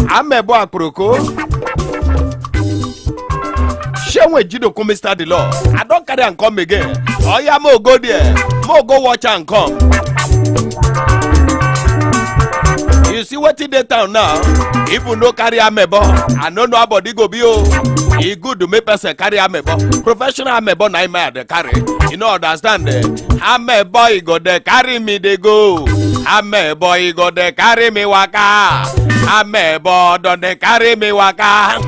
amebo akporoko. Shenwe Jidoku Mr. The Law. I don't carry and come again. Oh yeah, mo go there. Mo go watch and come. You see what in the town now? If you no carry amebo, I don't know about the go be he good to make person carry amebo. Professional amebo na ima de carry. You know understand it? Amebo he go there carry me they go. Amebo he go there carry me waka. Amebo don't they carry me waka.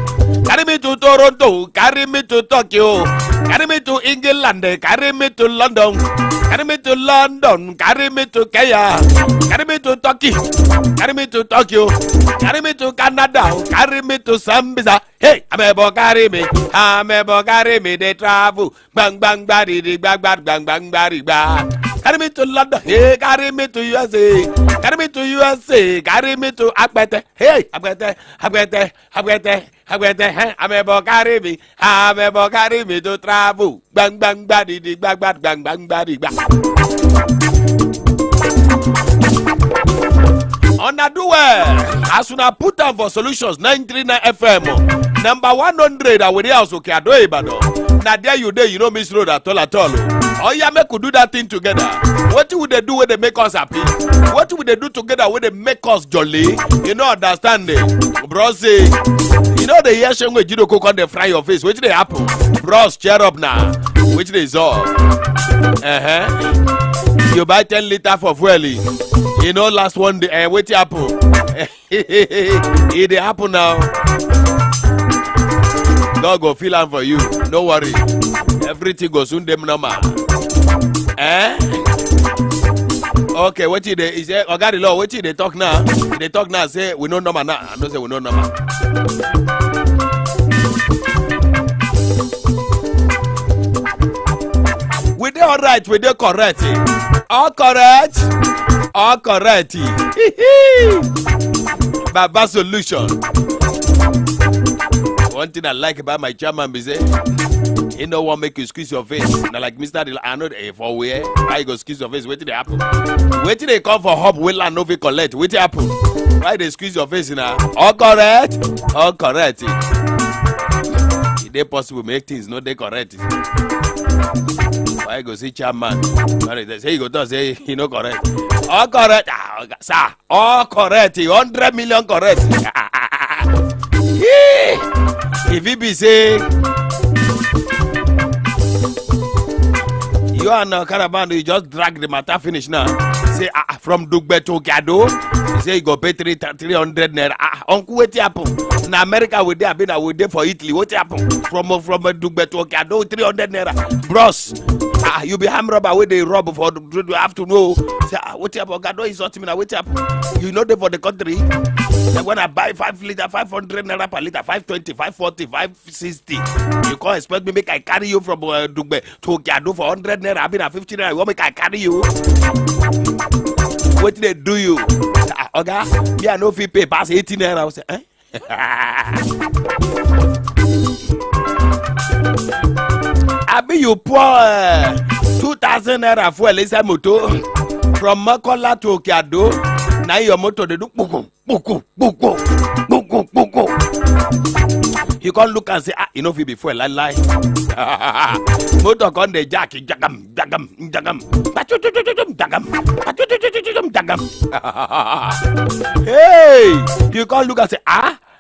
Carry me to Toronto, carry me to Tokyo, carry me to England, carry me to London, carry me to London, carry me to Kenya, carry me to Turkey, carry me to Tokyo, carry me to Canada, carry me to Zambia. Hey, amebo carry me, they travel. Bang bang bari di bang bang bang bang bari bang. Carry me to London, hey, carry me to USA, carry me to USA, carry me to Agbete, hey, Agbete, amebo carry me to travel. Bang bang bari di bang bang bang bang bari bang. On a do as soon as put on for solutions 939 FM number 100 I will house okay I do Ibadan. Now there you there you know Miss Road at all. Oh yeah, make we do that thing together. What would they do when they make us happy? What would they do together when they make us jolly? You know understanding, bro. Say, you know the year Shenwe Jidoku on the fry your face. Which they happen, bros? Cheer up now. Which they saw. You buy 10 liters for fuel. You know last one day. What happen? It happen now. God go feel am for you. No worry. Everything goes soon them normal. Okay, what did they say? Oh God, the law. What did they talk now? They talk now. Say we know normal now. I don't say we know normal. We dey all right. We dey correct. All correct. All correct. Baba solution. One thing I like about my chairman is he no one make you squeeze your face. Now like Mr. I know for where why you go squeeze your face? Wait till they happen. Wait till they come for hub. Will and no fit collect. Wait till happen. Why they squeeze your face now? All correct. All correct. Is it possible make things not they correct? Why go see chairman? They say you go to say he no correct. All correct. Sir. All correct. 100 million correct. If he be say you are now caravan, you just drag the matter finish now. Say from Dugbe to Gado, you say you go pay 300 naira. Uncle, what happen? In America, we there, been we there for Italy. What happen? From Dugbe to Gado, 300 naira. Bros, you be ham robber where they rob for you have to know. Say, what happen? Gado is not me now. What happen? You know them for the country. Like when I buy 5 liter, 500 naira per liter, 520, 540, 560. You can't expect me make I carry you from Dugbe to Gado for 100 naira. I been at 50 naira. You want me I carry you? What they do you? Okay, me I no fee pay pass 18 naira. I was say, I be you pour 2,000 naira fuel inside motor from Makola to Gado. Now your motor they do buku. You can't look and say, you know if you before lie. Motor con the jagam. Hey, you can't look and say,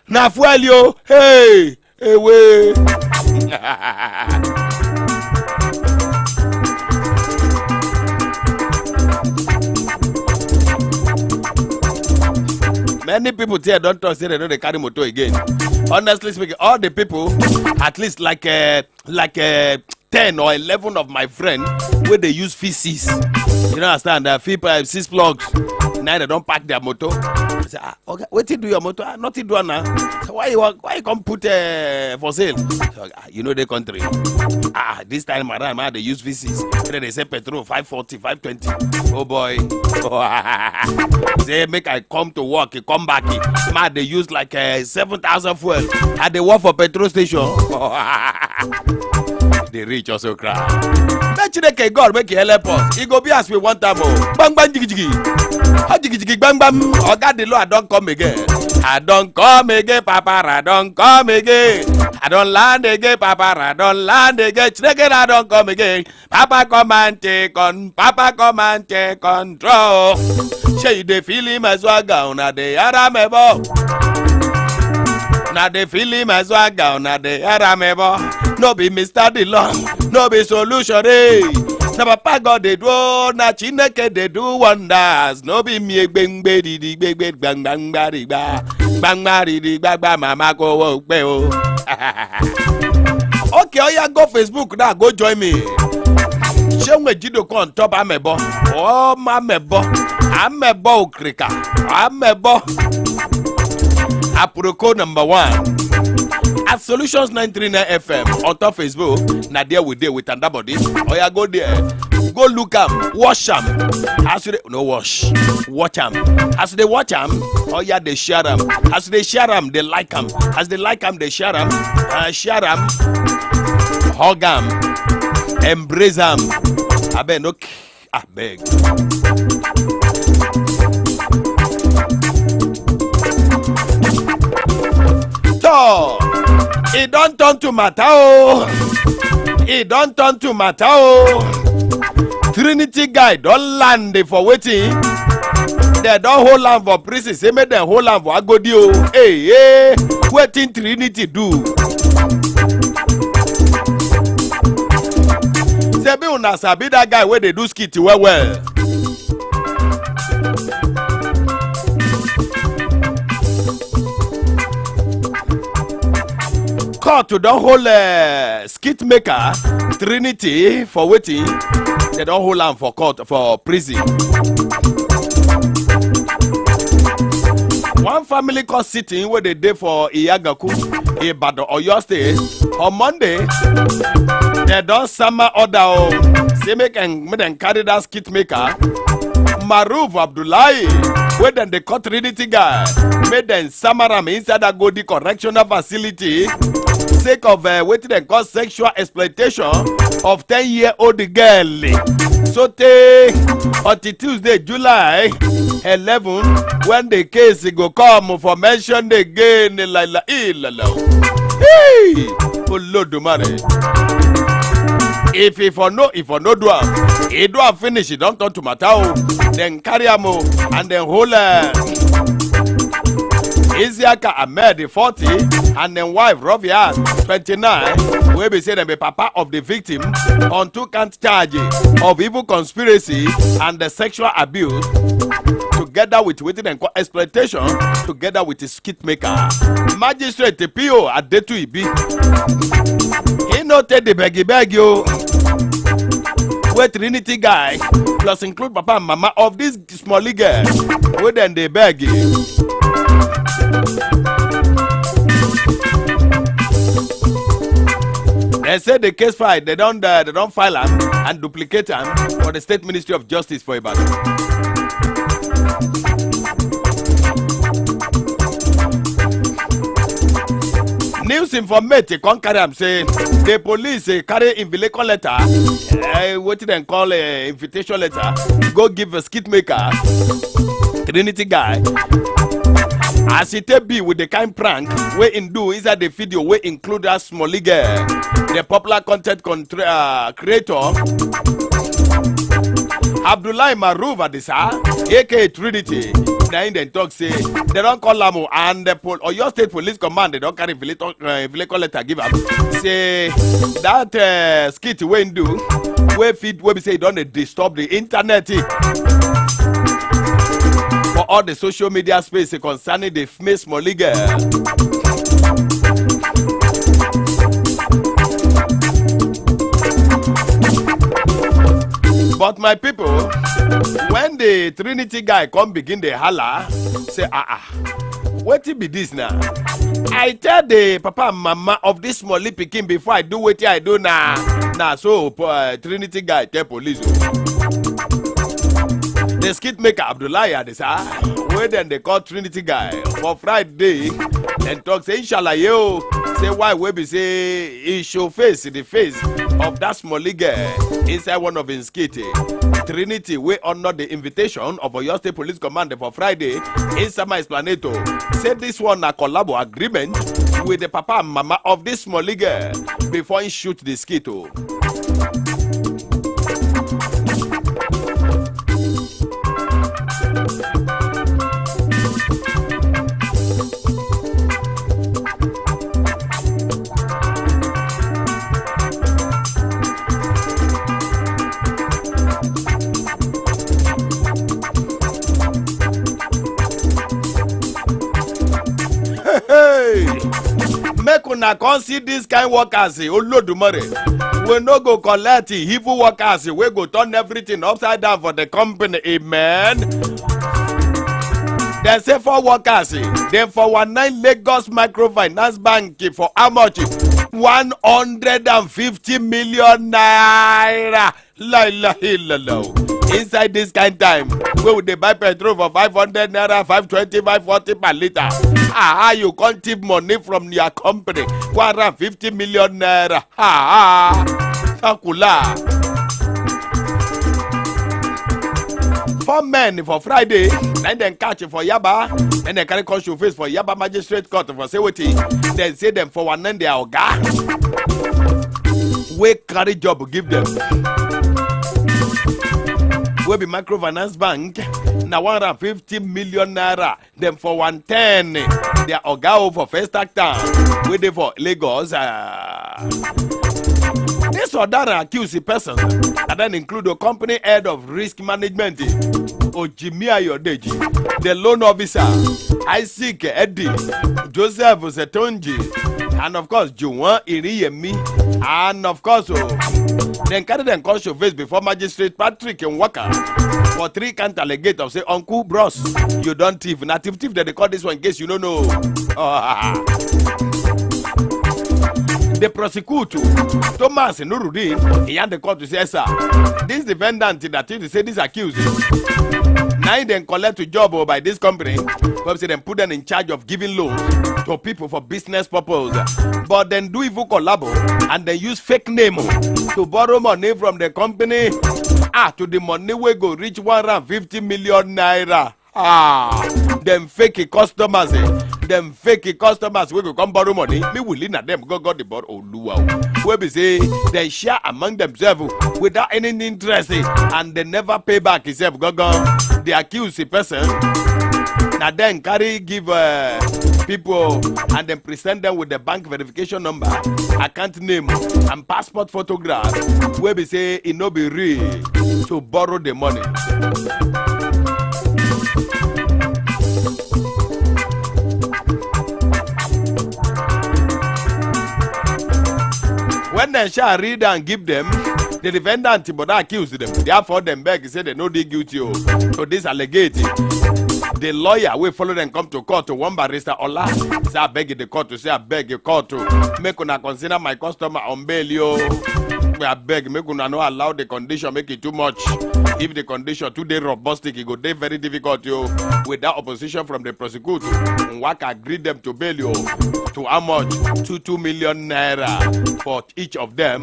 na fuel yo. Hey, way. Many people here don't trust say they know they carry motor again. Honestly speaking, all the people, at least like 10 or 11 of my friends, where they use feces. You know, understand? 6 plugs. Now they don't pack their motor. I say, okay, what you do your motor? Nothing do now. So why you come put for sale? So, you know the country. This time around, they use feces. Then they say petrol 540, 520. Oh boy. Say make I come to work, come back. Man, they use like 7,000 fuel. And they work for petrol station. they reach also cry. Make God make you help us. It go be as we want them. Bang bang jiggy jiggy. How jiggy jiggy bang bang. Oh God, the Lord, I don't come again. I don't come again, Papa. I don't come again. I don't land again, Papa. I don't land again. I don't come again. Papa come and take on. Papa come and take control. Say they feel him as well down at the Aramebo. Now they feel him as well down at the Aramebo. No be Mr. DeLong, no be solution, eh? Na Papa God they do, na Chineke they do wonders. No be me bang bang bang bang bang bang bang bang bang mama go work oh. Okay, oh yeah, go Facebook now, go join me. Show me Jido on top amebo. Oh mamebo, amebo krika, amebo. Aproko number 1. At Solutions 939 FM on top Facebook. Now there we deal with another. Oh yeah, go there. Go look am, watch am. As you no watch am. As they watch am, oh yeah, they share am. As they share am, they like am. As they like am, they share am. Share am, hug am, embrace am. I beg, okay, I beg. So, it don't turn to matter, oh. It don't turn to matter, oh. Trinity guy don't land for waiting. They don't hold on for prison. Say make them hold on for agodi, oh. Hey, waiting Trinity do. Say be una sabi that guy where they do skit well. Court to don't hold skit maker Trinity for waiting. They don't hold on for court for prison. One family court sitting where they did for Iyagaku, Ibadan, Oyo State on Monday. They don't summer order. Say make them carry that skit maker Maruf Abdullahi. Where then they caught Trinity guy made them summer him inside a Godi correctional facility. Sake of waiting and cause sexual exploitation of 10-year-old girl. So take until Tuesday, July 11, when the case go come for mention again. Hey, Olodumare. If no do am, he do am finish. He don't turn to matter. Then carry am and then hold. Isiaka Ahmed 40 and then wife Rovia 29 will be said to be papa of the victim on 2 count charges of evil conspiracy and the sexual abuse together with waiting and exploitation together with the skit maker. Magistrate P.O. Adetu Ibi. He noted the beggy yo. Where Trinity guy plus include papa and mama of this small girl where then they beg you. They said the case file, they don't file them and duplicate them for the State Ministry of Justice for Ibadan. News informative can't carry am say the police carry invitation letter, what they call a invitation letter, go give a skit maker, Trinity guy. As it be with the kind prank we in do inside the video we include that small girl, the popular content creator Abdullahi Maruf Adisa, aka Trinity. Now then talk say they don't call Lamu and the Oyo State Police Command they don't carry vehicle letter give up. Say that skit we do we feed we say don't disturb the internet. For all the social media space concerning the famous Smolly girl. But my people, when the Trinity guy come begin the holla, say what it be this now? I tell the papa and mama of this Smolly pikin before I do what I do now. Now so Trinity guy tell police. The skit maker Abdullahi Adisa, where then they call Trinity guy for Friday, and talk say inshallah yo. Say why we be say he show face the face of that small girl inside one of his skit. Trinity we honor the invitation of Oyo State Police Command for Friday inside my Esplanade. Say this one a collabo agreement with the papa and mama of this small girl before he shoot the skit. Make una come see this kind workers Olodumare. We no go collect evil workers. We go turn everything upside down for the company. Amen. They say for workers, then for 19 Lagos Microfinance Bank for how much? 150 million naira. La ilaha illallah. Inside this kind time, we would they buy petrol for 500 naira, 520, 540 per liter. You can't take money from your company. 150 million naira. Sakula. 4 men for Friday, then they catch for Yaba, then they carry conscious face for Yaba Magistrate Court for Sewati. They say them for one end their oga. We carry job give them. We be Microfinance Bank. Now 150 million naira. Them for 110. They are oga for First Act Town. We dey for Lagos. This other accused person and then include the company head of risk management, Ojimi Ayodeji, the loan officer, Isaac Eddie, Joseph Zetonji, and of course Juwan Iriyemi, and of course then carry them conscious face before Magistrate Patrick Nwaka for 3 count alligators. Say, Uncle Bros, you don't thief. Now thief that they call this one in case you don't know. The prosecutor, Thomas Nurudin, he had the court to say, sir, this defendant that you say this accused, now then collect a job by this company, but say them put them in charge of giving loans to people for business purpose, but then do evil collabo and then use fake name to borrow money from the company to the money we go reach 150 million naira. Them fake customers, them fake customers we go come borrow money. Me willing at them go the board Oluwa. We be say they share among themselves without any interest and they never pay back itself. Go the accused person. Now then carry give people and then present them with the bank verification number, account name, and passport photograph. We be say it no be real to borrow the money. When they shall read and give them, the defendant but accuse them. Therefore, them beg say they no dey guilty. So this allegate. The lawyer will follow them come to court to one barrister Ola. Say I beg the court to say I beg the court to make una consider my customer on bail yo. I beg make una no allow the condition make it too much. If the condition too dey robust, it go dey very difficult yo. Without opposition from the prosecutor, Nwaka agreed them to bail yo. To how much? 2 million naira for each of them.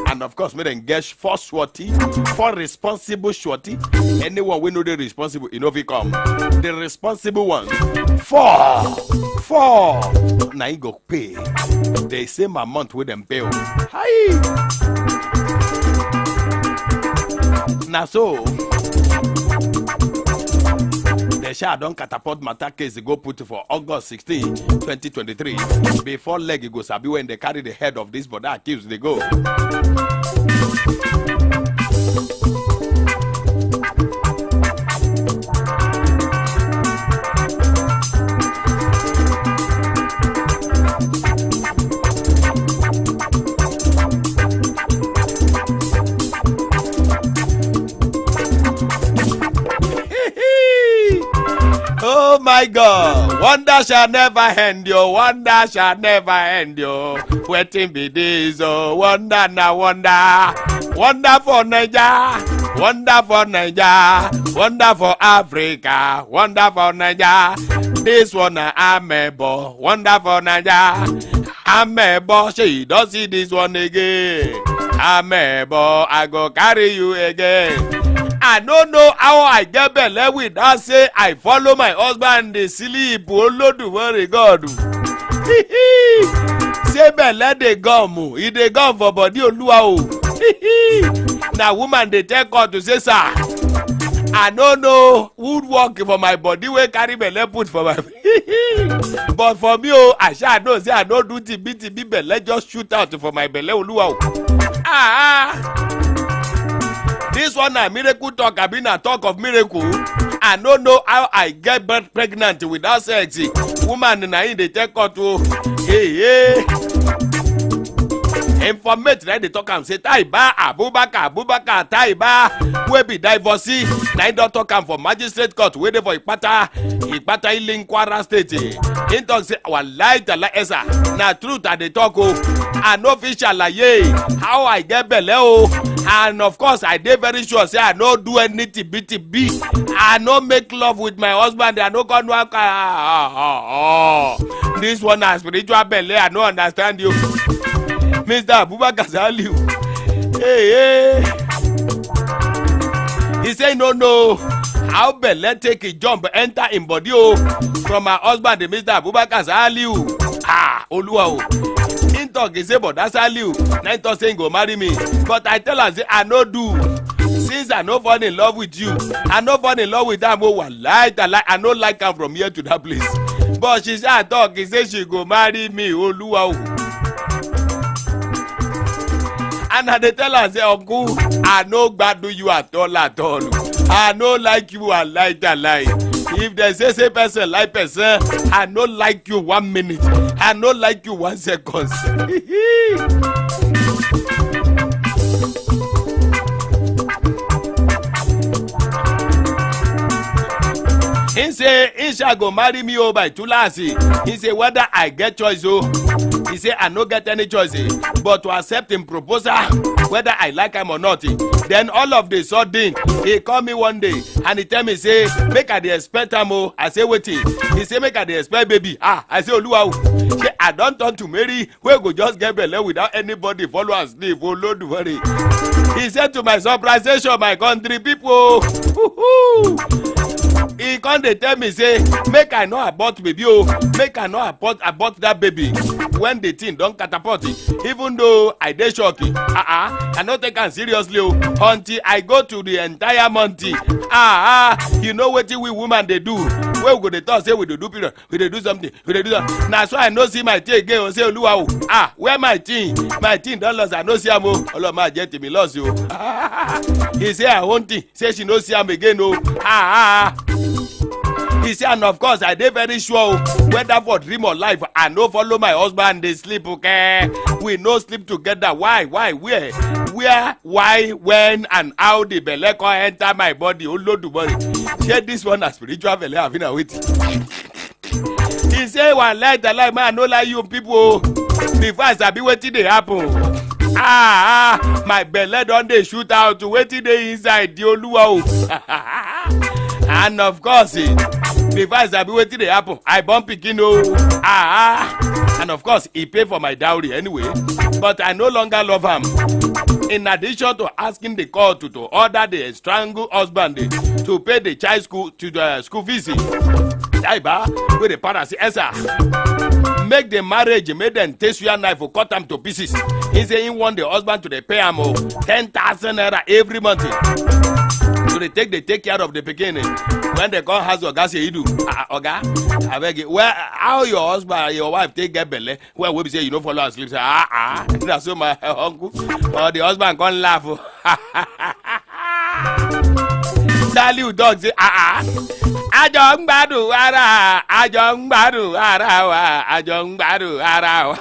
And of course, make them get 4 surety, 4 responsible surety. Anyone we know the responsible, you know, if come. The responsible one, 4. Now you go pay the same amount with them pay. Hi. Now so the Shah don catapult matter case go put for August 16, 2023. Before leg go sabi when they carry the head of this brother accused they go. Oh my God, wonder shall never end yo, wonder shall never end yo. Waiting be this, oh, wonder na wonder. Wonder for Nigeria, wonder for Nigeria, wonder for Africa, wonder for Nigeria. This one na amebo, wonderful Naija. Amebo, she don't see this one again. Amebo, I go carry you again. I don't know how I get belle without say I follow my husband dey sleep. Olodumare God. Say belle dey gum, e dey gum for body Oluwa o. Na woman dey tell God to say, sir, I don't know who work for my body wey carry belle put for my but for me I sha know say I no do tibi belle just shoot out for my belle Oluwa o. This one na miracle talk, I been a talk of miracle. I don't know how I get pregnant without sex. Woman na in dey tell God to hey. Informate na dey talk am say Taiba Abubakar Taiba wey be divorcee na im don talk am for magistrate court wey dey for Ikpata Ilin Kwara State. Im talk say wallahi tala esa na truth I dey talk o. I no fit shalaye how I get belle o, and of course I dey very sure say I no do anything tibi. I no make love with my husband. I no come work. This one na spiritual belle. I no understand you. Mr. Abubakar Saliu. Hey. He say no. How belle take a jump enter in body from my husband, Mr. Abubakar Saliu. Oluwa o. He talk, he say, but that's Saliu. Now he talk say he go marry me. But I tell her, say, I no do. Since I no fall in love with you, I no fall in love with them. Wallahi, I no like her from here to that place. But she say, I talk, he say she go marry me. Oluwa o. And I dey tell her, say, uncle, I no gbadu you at all. I no like you, I like that lie. If they say person like person, I no like you 1 minute. I no like you 1 second. He say, he shall go marry me by Tulasi. He say, whether I get choice he say, I no get any choice but to accept him proposal, whether I like him or not. Then all of the sudden, he call me one day and he tell me, say, make I dey expect him. I say, waiting. He say, make I dey expect baby. I say, Oluwa, say, I don't turn to marry, we go just get belle without anybody follow and sleep. Oh, Lord, worry. He said to my surprisation, my country people, he come dey tell me, say, make I no abort baby, make I no abort that baby when the thing don catapult it. Even though I dey shock it, I no take am seriously until I go to the entire month. You know wetin we woman dey do? Wey we go dey talk say we dey do period, we dey do something, we dey do that. Na so I no see my thing again. Say Oluwa o, where my thing? My thing don lost. I no see am o. Oloma je timi lost o. He say I want thing. Say she no see am again o. He say, and of course I dey very sure whether for dream or life I no follow my husband dey sleep. Okay, we no sleep together. Why, where, why, when, and how the belle come enter my body? Olodumare. Share this one as spiritual belle. I've been waiting. He say, one light the light, man, no lie you people. Before I sabi wetin dey happen. My belle don dey shoot out. Wetin dey inside the Oluwa o. And of course, before I sabi wetin dey happen, I born pikin o. And of course, he pay for my dowry anyway. But I no longer love him. In addition to asking the court to order the strangled husband to pay the child school fees, Taiba, with the parents, Esa, make the marriage, make them take your knife or cut them to pieces. He say he want the husband to pay him 10,000 naira every month. So they take care of the beginning. When they come house Oga say you do. Oga, I beg you. Well, how your husband, your wife take get belle? Well, we say you don't follow asleep. Say that's so my uncle. Or the husband can't laugh. Saliu dog say Àjọ ń gbádùn ara wa.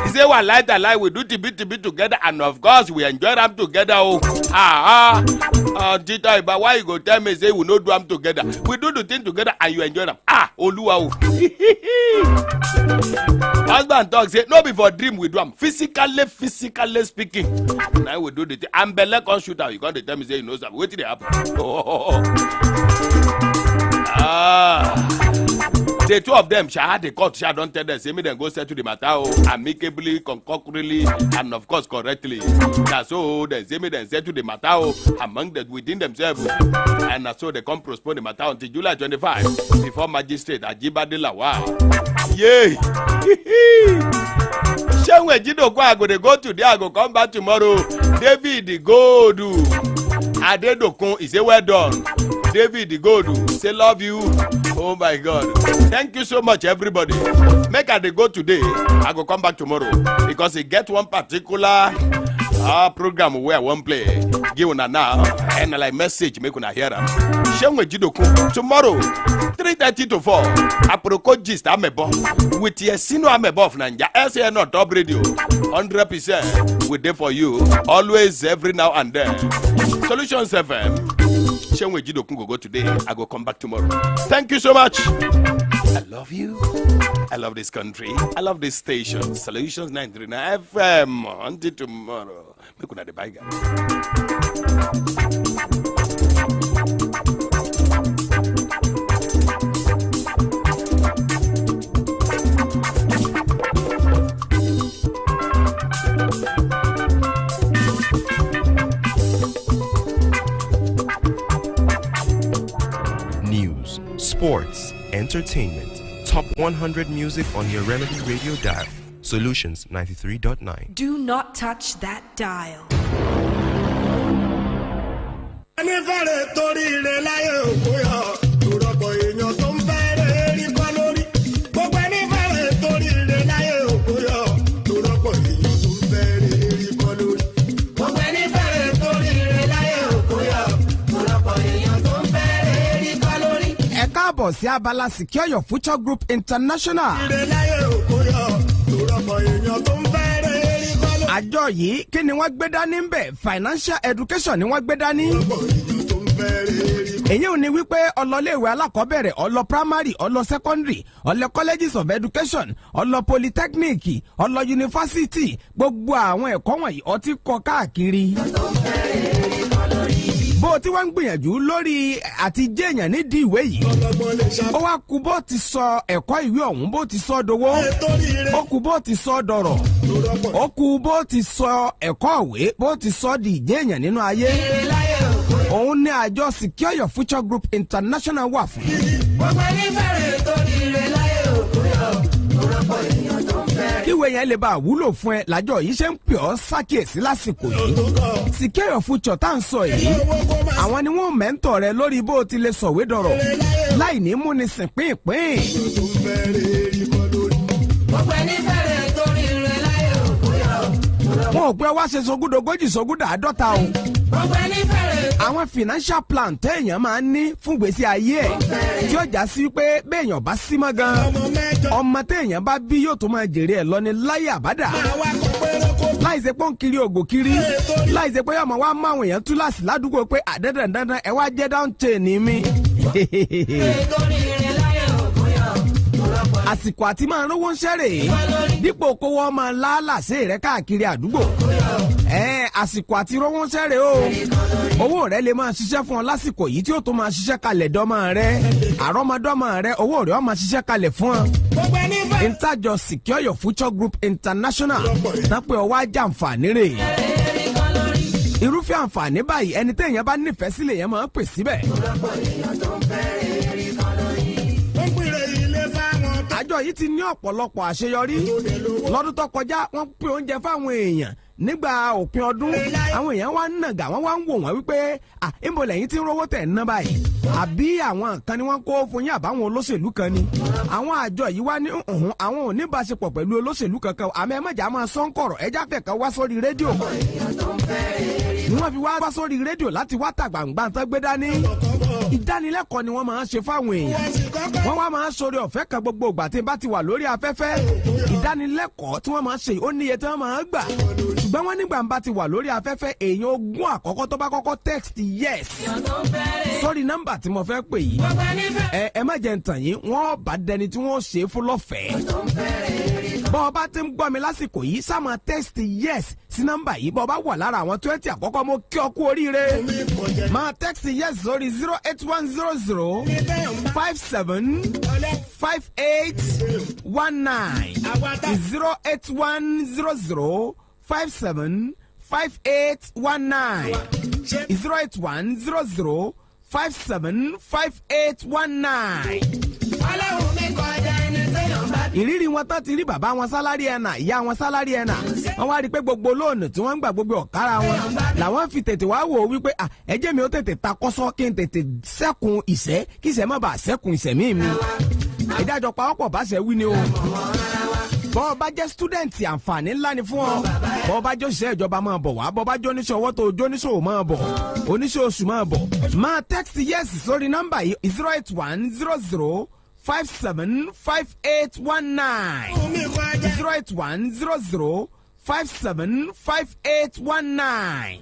He say one light and light we do tibi together, and of course we enjoy them together. Tita, but why you go tell me say we no do them together? We do the thing together and you enjoy them. Oluwa o. Husband talk say no be for dream we do them. Physically speaking. Now we do the thing. And belle come shoot out. You can't tell me say you know something. Wetin dey happen? The two of them, the court don't tell them, say me then go settle the matter amicably, concurrently, and of course correctly. That's so they say me then settle the matter among them within themselves. And so they come postpone the matter until July 25 before magistrate Ajibade Lawal. Yay! Shenwe Jidokwa I go today, I go come back tomorrow. David Godu Adedokun is a well done. David Godu say love you. Oh my God. Thank you so much everybody. Make I go today, I go come back tomorrow because he get one particular program where I won't play. Give una now and like message make una hear them. Shenwe Jidokun tomorrow 3:30 to 4. Aproko gist amebo with Yesino amebo of Nanja. SN not top radio 100% we there for you always every now and then. Solutions FM. Shenwe Jidokun go today. I go come back tomorrow. Thank you so much. I love you. I love this country. I love this station. Solutions 939 FM. Until tomorrow. Make una the bye guys. Sports, entertainment, top 100 music on your Remedy Radio dial. Solutions 93.9. Do not touch that dial. Sí abala Secure Your Future Group International. Àjọ yìí kí ni wọ́n gbé dání ń bẹ̀? Financial education ni wọ́n gbé dání. Èyí ò ní wípé ọlọ́léèwé alákọ̀ọ́bẹ̀rẹ̀, ọlọ́ primary, ọlọ́ secondary, ọlọ́ colleges of education, ọlọ́ polytechnic, ọlọ́ university, gbogbo àwọn ẹ̀kọ́ wọ̀nyí ọtí kọ káàkiri. Bó tí wọ́n ń gbìyànjú lórí àti jẹ́yàn nídìí ìwé yìí ó wá kú bó ti sọ ẹ̀kọ́ ìwé ọ̀hún bó ti sọ dowó ó kú bó ti sọ dọ̀rọ̀ ó kú bó ti sọ ẹ̀kọ́ ìwé bó ti sọ di ìjẹ́yàn nínú ayé òun ní àjọ Secure Your Future Group International wà fún. Kíwé yẹn lè bá wúlò fún ẹ lájọ yìí ṣe ń pè ọ́ ṣàkíyèsí lásìkò yìí. Secure Your Future tá à ń sọ yìí àwọn ni wọ́n mẹ́ńtọ̀ rẹ lórí bó o ti lè sọ̀wé dọ̀rọ̀ láì ní múni sìn pínpín. Wọn ò pé wá ṣe sogúdogójì sogúdà àádọ́ta o. Àwọn financial plan téèyàn máa ń ní fún gbèsè ayé ẹ̀ tí ó já sí pé béèyàn bá sí mọ́ gan ọmọ téèyàn bá bí yóò tó máa jèrè ẹ̀ lọ ní láyé àbádà láì ṣe pọ́n kiri ògò kiri láì ṣe pé ọmọ wa máa wọ̀nyẹn túláàsì ládùúgbò pé àdẹ́dẹ̀dẹ́dẹ́ ẹ wá jẹ́ down chain mi. Àsìkò àti máa rówó ń ṣẹ́rè dípò kówó máa láàlàsé rẹ káàkiri àdúgbò. Àsìkò àti rówó ń ṣẹ́rè o owó rẹ lè máa ṣiṣẹ́ fún ọ lásìkò yìí tí ó tó máa ṣiṣẹ́ kalẹ̀ dọ́mọ rẹ àrọ́mọdọ́mọ rẹ owó rẹ ó máa ṣiṣẹ́ kalẹ̀ fún ọ. Ìtajọ Secure Your Future Group International tápẹ́ ọwọ́ ajá àǹfààní rè. Irúfẹ́ àǹfààní báyìí ẹni téèyàn bá nífẹ̀ẹ́ sílẹ̀ yẹn máa ń pè síbẹ̀. Àjọ yìí ti ní ọ̀pọ̀lọpọ̀ àṣeyọrí lọ́dún tó kọjá wọ́n pín oúnjẹ fáwọn èèyàn nígbà òpin ọdún àwọn èèyàn wá ń nàgà wọ́n wá ń wò wọ́n wípé ìbò lẹ́yìn tí ń rówó tẹ̀ ń ná báyìí àbí àwọn kan ni wọ́n kó fún yín àbáwọn olóṣèlú kan ni àwọn àjọ yìí wá ní àwọn ò ní ìbáṣepọ̀ pẹ̀lú olóṣèlú kankan àmọ́ ẹ mọ̀jà máa sọ ń kọ̀rọ̀ ẹja fẹ̀kan wá sórí rédíò ni wọ́n fi wá sórí rédíò láti wá tàgbàǹgbà tán gbé dání ìdánilẹ́kọ̀ọ́ ni wọ́n máa ń ṣe fáwọn èèyàn wọ́n wá máa ń sọ̀rọ̀ ọ̀fẹ́ kan gbogbo ìgbà tí bá ti wà lórí afẹ́fẹ́ ìdánilẹ́kọ̀ọ́ tí wọ́n máa ń ṣe ó níye tí wọ́n máa ń gbà ṣùgbọ́n wọ́n nígbà bá ti wà lórí afẹ́fẹ́ èèyàn ogún àkọ́kọ́ tó bá kọ́kọ́ text yes sórí nọ́mbà tí mo fẹ́ pè yìí ẹ má jẹ́ ń tàn yín wọ́n bá dẹni tí wọ́n ṣe é fún lọ́fẹ̀ẹ́ bọ́ ọ bá ti ń gbọ́ mi lásìkò yìí sáàmù text yes sí nọ́mbà yìí bọ́ ọ bá wà lára àwọn 20 àkọ́kọ́ mo kí ọ kú oríire. máa text yes sórí 08100 575819 08100 575819 08100 575819. ìrírí wọn tán ti rí bàbá wọn sálárì ẹ̀nà ìyá wọn sálárì ẹ̀nà wọn wá rí i pé gbogbo lóònù tí wọ́n ń gbà gbogbo ọ̀kára wọn làwọn fi tètè wá wò ó wípé ẹjẹ́ mi ó tètè ta kọ́sọ́ kí n tètè sẹ́kùn ìṣẹ́ kí ìṣẹ́ má bàa sẹ́kùn ìṣẹ̀mí mi ìdájọ́ pawọ́pọ̀ bá ṣe wí ni o. bọ́ bá jẹ́ stúdẹ̀ǹtì àǹfààní ńlá ni fún ọ bọ́ bá jẹ́ òṣìṣẹ́ ìjọba máa bọ̀ wá bọ́ bá jẹ́ oníṣẹ́ owó tó jóníṣòwò máa bọ̀ oníṣẹ́ oṣù máa bọ̀ máa text yes sórí nọ́mbà yìí 08100 575819 08100 575819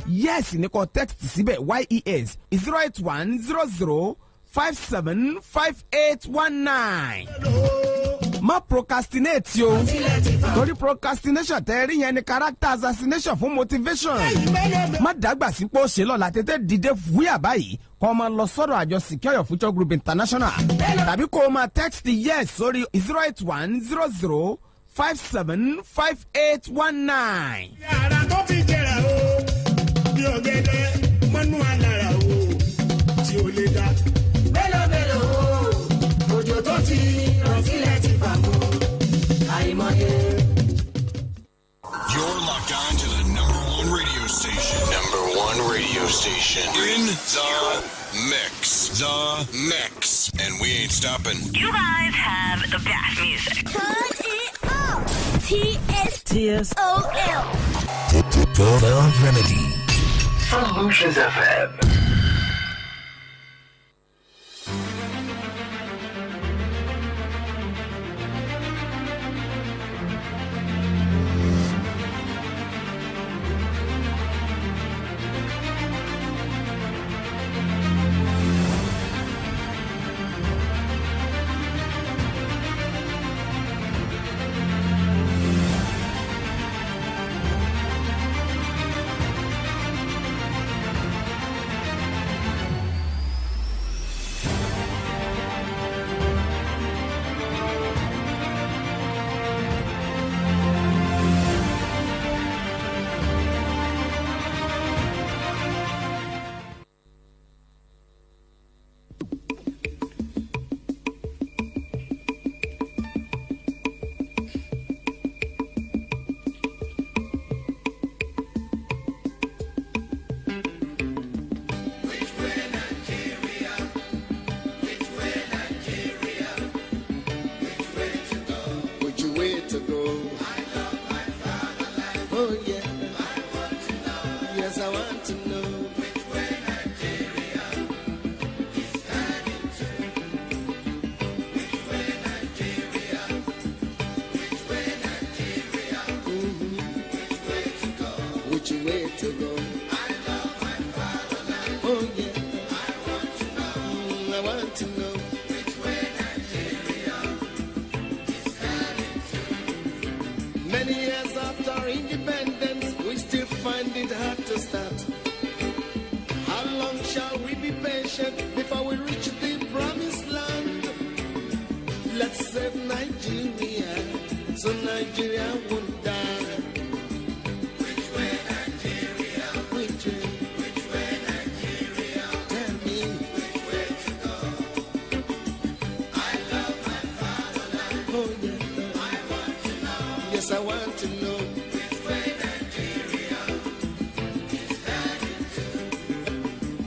yes ní kò text síbẹ̀ yes 08100 575819. má procrastinate yo torí procrastination tẹ́rí yẹn ni character assassination fún motivation. má dàgbà sípò ṣe lọ́la tètè dìde fúyà báyìí kó o máa lọ sọ́dọ̀ àjọ Secure Your Future Group International tàbí kó o máa text yes sórí 08100 575819. yàrá tó ti jẹrà o bí ọ̀gẹ̀dẹ̀ mọ́nú àlàrà o tí o lè dá. mélòó o òjò tó ti rọ̀ sílẹ̀ ti fà mọ́ àìmọye. You're locked on to the number one radio station. Number one radio station. In the mix. The mix. And we ain't stopping. You guys have the best music. Turn it up. TSOL. The Remedy. Solutions FM.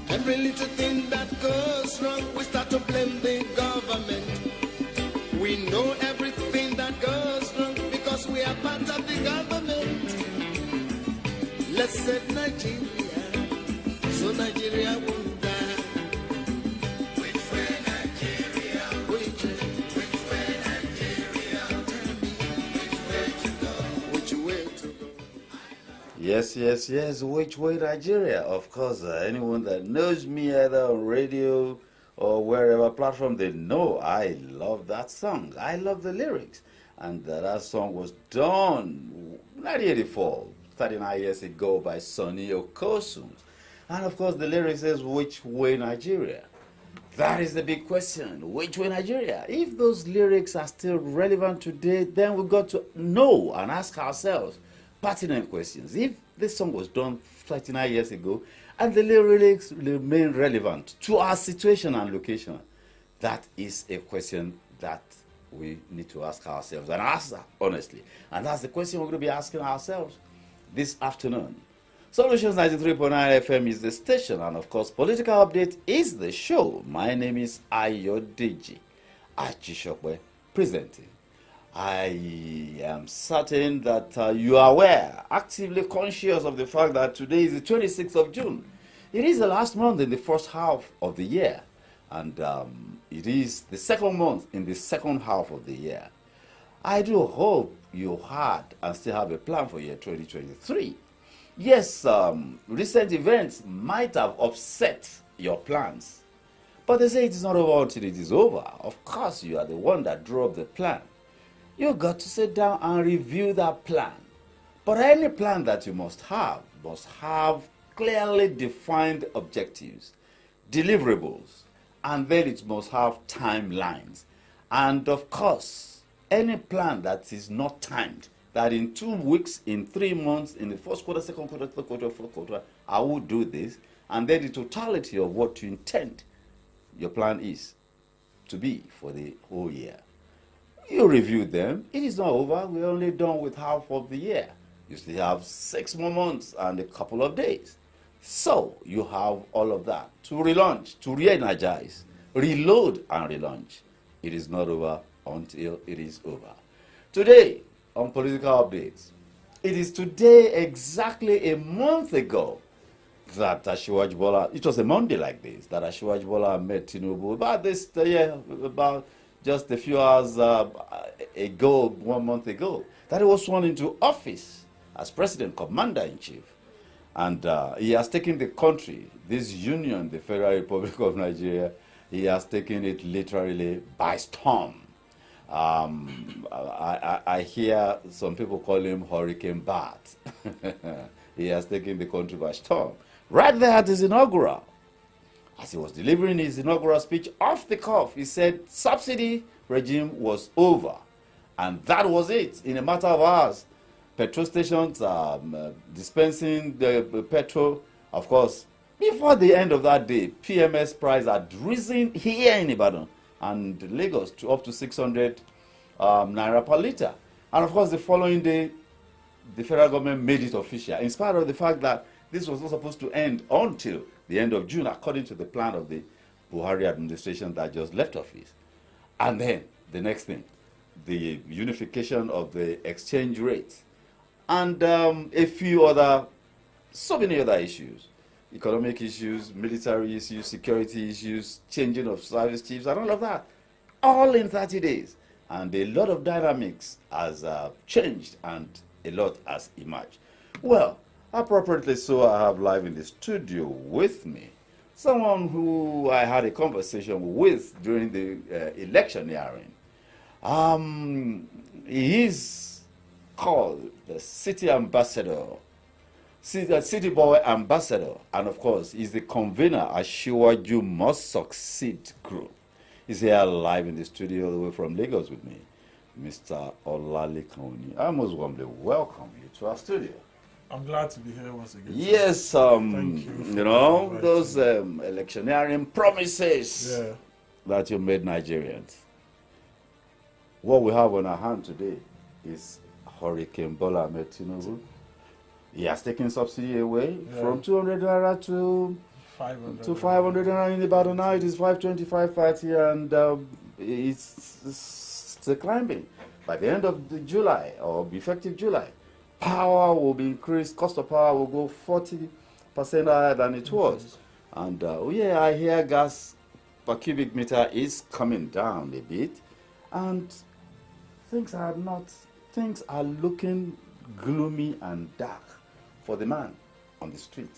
Every little thing that goes wrong, we start to blame the government. We know everything that goes wrong because we are part of the government. Let's save Nigeria, so Nigeria won't die. Which way Nigeria? Which way Nigeria? Tell me, which way to go? Which way to go? Yes, which way Nigeria? Of course, anyone that knows me either on radio or wherever platform, they know I love that song. I love the lyrics. And that song was done 1984, 39 years ago by Sonny Okosun. And of course, the lyric says, which way Nigeria? That is the big question. Which way Nigeria? If those lyrics are still relevant today, then we've got to know and ask ourselves pertinent questions. If this song was done 39 years ago and the lyrics remain relevant to our situation and location, that is a question that we need to ask ourselves and answer honestly. And that's the question we're going to be asking ourselves this afternoon. Solutions 93.9 FM is the station, and of course, Political Update is the show. My name is Ayodeji Ajishokwe, presenting. I am certain that you are aware, actively conscious of the fact that today is the 26th of June. It is the last month in the first half of the year, and it is the second month in the second half of the year. I do hope you had and still have a plan for year 2023. Yes, recent events might have upset your plans, but they say it is not over until it is over. Of course, you are the one that drew up the plan. You got to sit down and review that plan. But any plan that you must have clearly defined objectives, deliverables, and then it must have timelines. And of course, any plan that is not timed, that in 2 weeks, in 3 months, in the first quarter, second quarter, third quarter, fourth quarter, I will do this, and then the totality of what you intend your plan is to be for the whole year. You review them. It is not over. We're only done with half of the year. You still have 6 more months and a couple of days. So you have all of that to relaunch, to re-energize, reload and relaunch. It is not over until it is over. Today, on Political Updates, it is today exactly a month ago that Asiwaju Bola, it was a Monday like this, that Asiwaju Bola met Tinubu about just a few hours ago, 1 month ago, that he was sworn into office as President Commander-in-Chief. And he has taken the country, this union, the Federal Republic of Nigeria, he has taken it literally by storm. I hear some people call him Hurricane Bat. He has taken the country by storm. Right there at his inaugural, as he was delivering his inaugural speech off the cuff, he said subsidy regime was over. And that was it. In a matter of hours, petrol stations dispensing the petrol. Of course, before the end of that day, PMS price had risen here in Ibadan and Lagos to up to 600 naira per litre. And of course, the following day, the federal government made it official, in spite of the fact that this was not supposed to end until the end of June, according to the plan of the Buhari administration that just left office. And then, the next thing, the unification of the exchange rate, and a few other, so many other issues. Economic issues, military issues, security issues, changing of service chiefs, and all of that, all in 30 days. And a lot of dynamics has changed, and a lot has emerged. Well, appropriately so, I have live in the studio with me someone who I had a conversation with during the electioneering. He is called the City Ambassador, City Boy Ambassador, and of course, he's the convener at Asiwaju Must Succeed Group. He's here live in the studio all the way from Lagos with me, Mr. Olalekan Oni. I most warmly welcome you to our studio. I'm glad to be here once again. Yes, thank you. You know, those electioneering promises that you made Nigerians. What we have on our hand today is Hurricane Bola Ahmed Tinubu. He has taken subsidy away from 200 naira to 500 naira in Ibadan. Now it is 525, 30, and it's still climbing. By the end of the July, or effective July, power will be increased, cost of power will go 40% higher than it was. And I hear gas per cubic meter is coming down a bit, and things are looking gloomy and dark for the man on the street.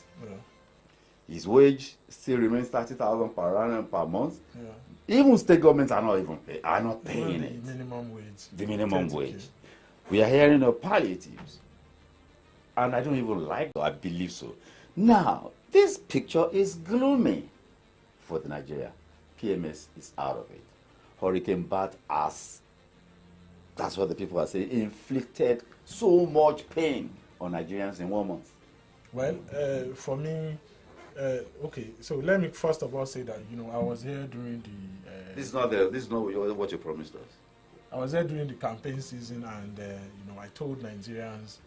His wage still remains 30,000 per annum per month. Even state governments are not paying it. Minimum wage. The minimum 30K. wage. We are hearing of palliatives. And I don't even like that. I believe so. Now, this picture is gloomy for the Nigeria. PMS is out of it. Hurricane Bat has, that's what the people are saying, inflicted so much pain on Nigerians in 1 month. Well, for me, okay, so let me first of all say that, I was here during the... This is not what you promised us. I was there during the campaign season, and, I told Nigerians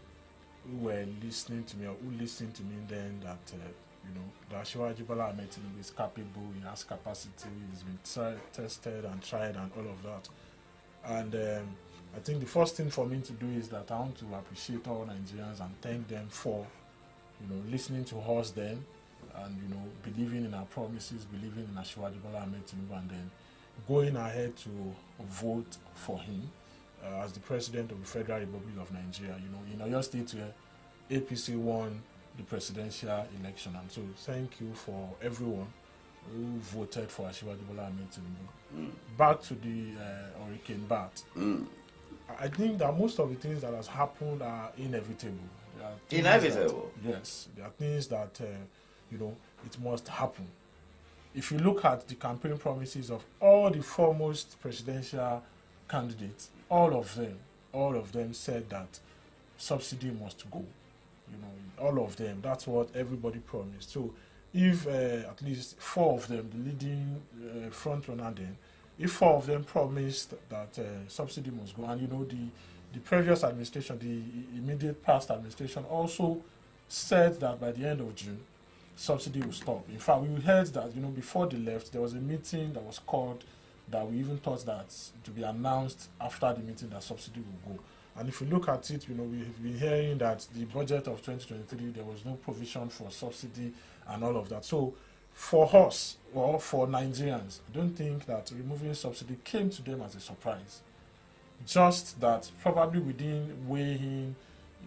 who were listening to me, or who listened to me then, that, that Asiwaju Bola Ahmed Tinubu is capable, he has capacity, he's been tested and tried and all of that. And I think the first thing for me to do is that I want to appreciate all Nigerians and thank them for, listening to us then, and, believing in our promises, believing in Asiwaju Bola Ahmed Tinubu, and then going ahead to vote for him as the President of the Federal Republic of Nigeria. In Oyo State, APC won the presidential election, and so thank you for everyone who voted for Asiwaju Bola Ahmed Tinubu. Back to the Hurricane Bat. I think that most of the things that has happened are inevitable. Inevitable? Yes, there are things that it must happen. If you look at the campaign promises of all the foremost presidential candidates, all of them said that subsidy must go. All of them. That's what everybody promised. So if at least 4 of them, the leading frontrunner then, if 4 of them promised that subsidy must go, and the previous administration, the immediate past administration, also said that by the end of June, subsidy will stop. In fact, we heard that before they left, there was a meeting that was called that we even thought that to be announced after the meeting that subsidy will go. And if you look at it, we've been hearing that the budget of 2023, there was no provision for subsidy and all of that. So for us, or for Nigerians, I don't think that removing subsidy came to them as a surprise. Just that probably we didn't weigh in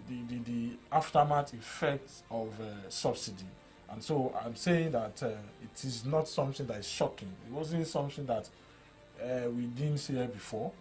the aftermath effects of subsidy. And so I'm saying that it is not something that is shocking. It wasn't something that we didn't see before,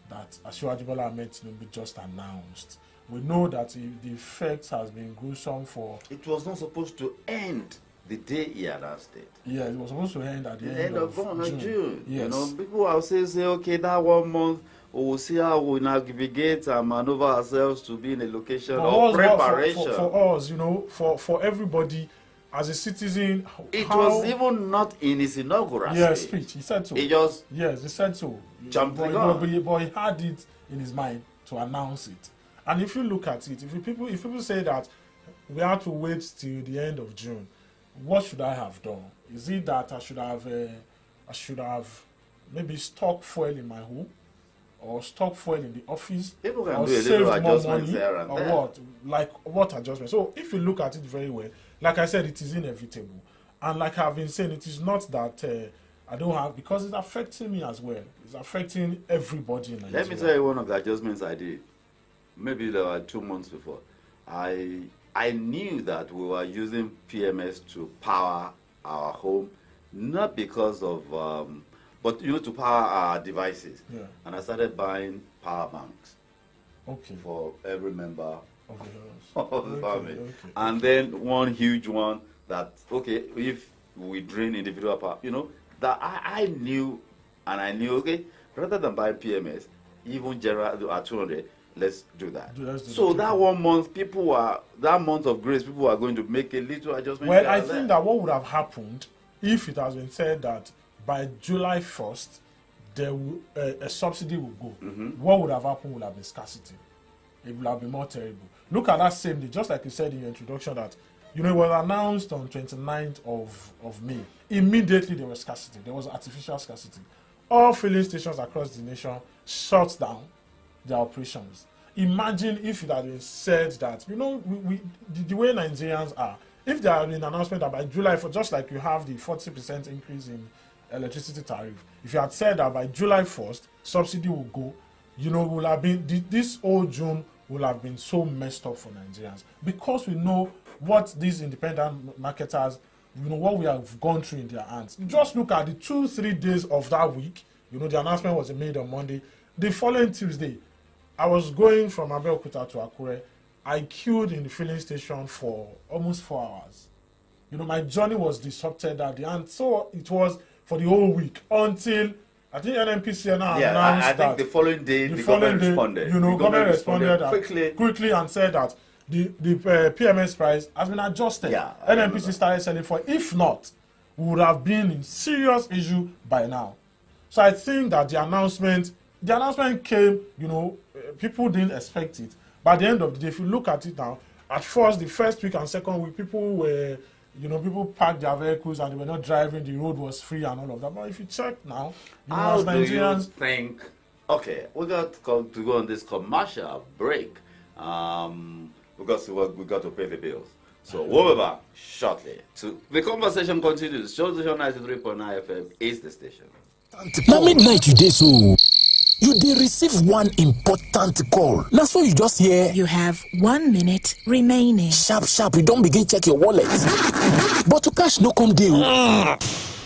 that Asiwaju Bola Ahmed Tinubu just announced. We know that the effect has been gruesome for... It was not supposed to end The day he announced it. Yeah, it was supposed to end at the end of June. Yes. People will say, okay, that 1 month, we'll see how we navigate and maneuver ourselves to be in a location of preparation. For us, for everybody, as a citizen, it was even not in his inaugural speech. He said so. He just he said so. Jumped the gun. But he had it in his mind to announce it. And if you look at it, if people say that we have to wait till the end of June, what should I have done? Is it that I should have maybe stocked fuel in my home, or stock fuel in the office, people can or do a saved little more adjustments money, there and or there. what? Like what adjustment? So if you look at it very well, like I said, it is inevitable, and like I've been saying, it is not that I don't have, because it's affecting me as well. It's affecting everybody in Nigeria. Let me tell you one of the adjustments I did. Maybe there were 2 months before. I knew that we were using PMS to power our home, not because of, but to power our devices. Yeah. And I started buying power banks. Okay. For every member of the house. of the family. Okay. And then one huge one that, okay, if we drain individual power, that I knew, and I knew, okay, rather than buy PMS, even general at 200, let's do that. So that 1 month, that month of grace, people are going to make a little adjustment. Well, I think that what would have happened if it has been said that by July 1st, a subsidy will go. Mm-hmm. What would have happened would have been scarcity. It would have been more terrible. Look at that same day, just like you said in your introduction, that it was announced on 29th of May. Immediately there was scarcity. There was artificial scarcity. All filling stations across the nation shut down their operations. Imagine if it had been said that, the way Nigerians are, if there had been an announcement that by July, just like you have the 40% increase in electricity tariff, if you had said that by July 1st, subsidy will go, will have been, this whole June will have been so messed up for Nigerians, because we know what these independent marketers what we have gone through in their hands. Just look at the 2-3 days of that week. The announcement was made on Monday. The following Tuesday, I was going from Abeokuta to Akure. I queued in the filling station for almost 4 hours. My journey was disrupted that day, and so it was for the whole week until I think NNPC announced I think the following day the government responded. Government responded quickly and said that the PMS price has been adjusted. NNPC started selling for. If not, we would have been in serious issue by now. So I think that the announcement came. People didn't expect it. By the end of the day, if you look at it now, at first, the first week and second week, people parked their vehicles and they were not driving. The road was free and all of that. But if you check now, how as Nigerians, do you think? Okay, we got to go on this commercial break because we got to pay the bills. So we'll be back shortly. The conversation continues. Show Station 93.9 FM is the station. Now midnight today, so you did receive one important call. Now so you just hear. You have 1 minute remaining. Sharp, you don't begin check your wallet. But to cash no come deal.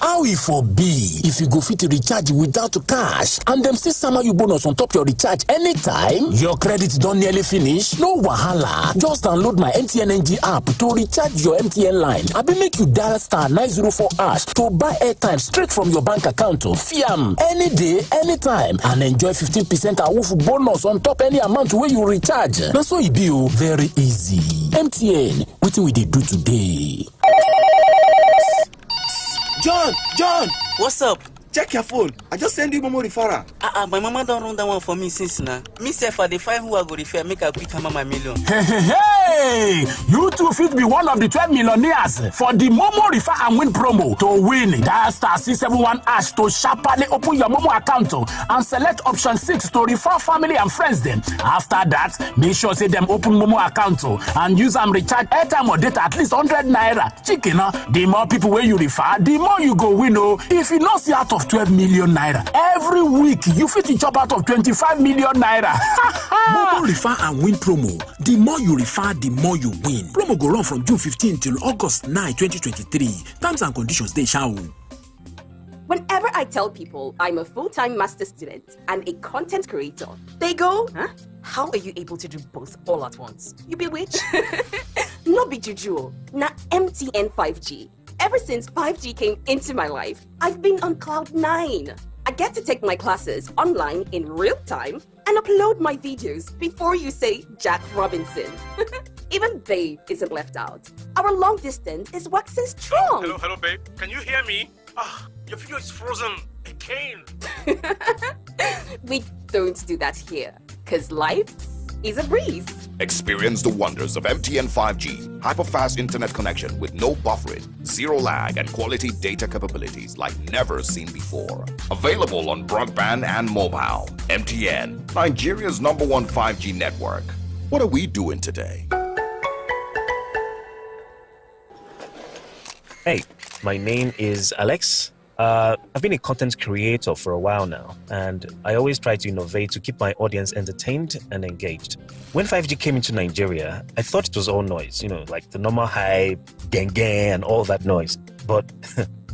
How it for be if you go fit to recharge without cash and them still sama you bonus on top your recharge anytime? Your credit don't nearly finish? No wahala. Just download my MTN NG app to recharge your MTN line. I be make you dial star 904 hash to buy airtime straight from your bank account to Fiam any day, anytime, and enjoy 15% awoof bonus on top any amount where you recharge. Now so it be very easy. MTN, what we dey do today? John, what's up? Check your phone. I just send you Momo referral. My mama don't run that one for me since now. Me say for the 5 who I go refer, make a quick hammer my million. Hey! You too fit be one of the 12 millionaires for the Momo Refer and Win promo. To win, dial star 671 hash to sharply open your Momo account and select option 6 to refer family and friends them. After that, make sure say them open Momo account and use them recharge airtime or data at least 100 naira. Chicken, the more people where you refer, the more you go win. If you not see out of 12 million naira every week, you fit to chop out of 25 million naira. Momo Refer and Win promo. The more you refer, the more you win. Promo go run from June 15 till August 9, 2023. Terms and conditions they shall. Whenever I tell people I'm a full-time master student and a content creator, they go, huh? How are you able to do both all at once? You be witch? No be juju. Na MTN 5G. Ever since 5G came into my life, I've been on cloud 9. I get to take my classes online in real time and upload my videos before you say Jack Robinson. Even babe isn't left out. Our long distance is waxing strong. Hello, babe. Can you hear me? Your video is frozen again. We don't do that here, because life is a breeze. Experience the wonders of MTN 5G. Hyper-fast internet connection with no buffering, zero lag, and quality data capabilities like never seen before. Available on broadband and mobile. MTN, Nigeria's #1 5G network. What are we doing today? Hey, my name is Alex. I've been a content creator for a while now, and I always try to innovate to keep my audience entertained and engaged. When 5G came into Nigeria, I thought it was all noise, like the normal hype, gang, and all that noise. But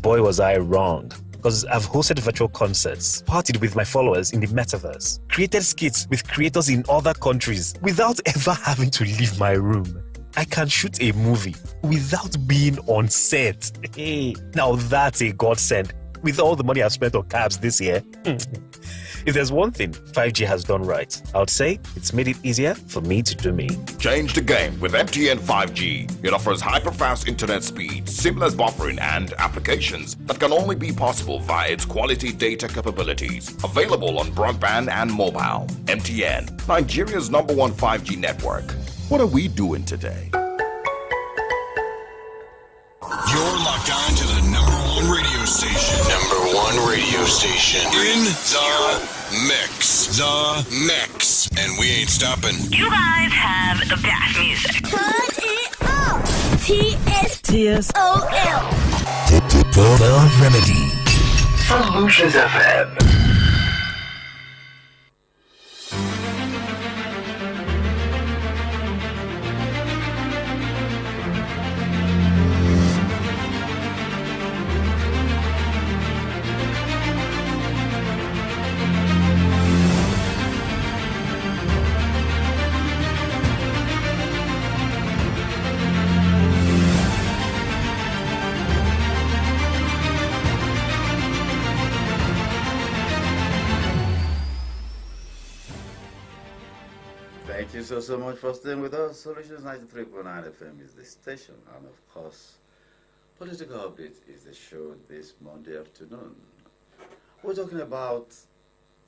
boy, was I wrong. Because I've hosted virtual concerts, partied with my followers in the metaverse, created skits with creators in other countries without ever having to leave my room. I can shoot a movie without being on set. Hey, now that's a godsend. With all the money I've spent on cabs this year, if there's one thing 5G has done right, I would say it's made it easier for me to do me. Change the game with MTN 5G. It offers hyper-fast internet speed, seamless buffering, and applications that can only be possible via its quality data capabilities. Available on broadband and mobile. MTN, Nigeria's #1 5G network. What are we doing today? You're locked on to the #1 radio station. #1 radio station in the mix. The mix. And we ain't stopping. You guys have the best music. Turn it up. TSOL. The Remedy. Solutions FM. so much for staying with us. Solutions 93.9 FM is the station, and of course, Political Update is the show this Monday afternoon. We're talking about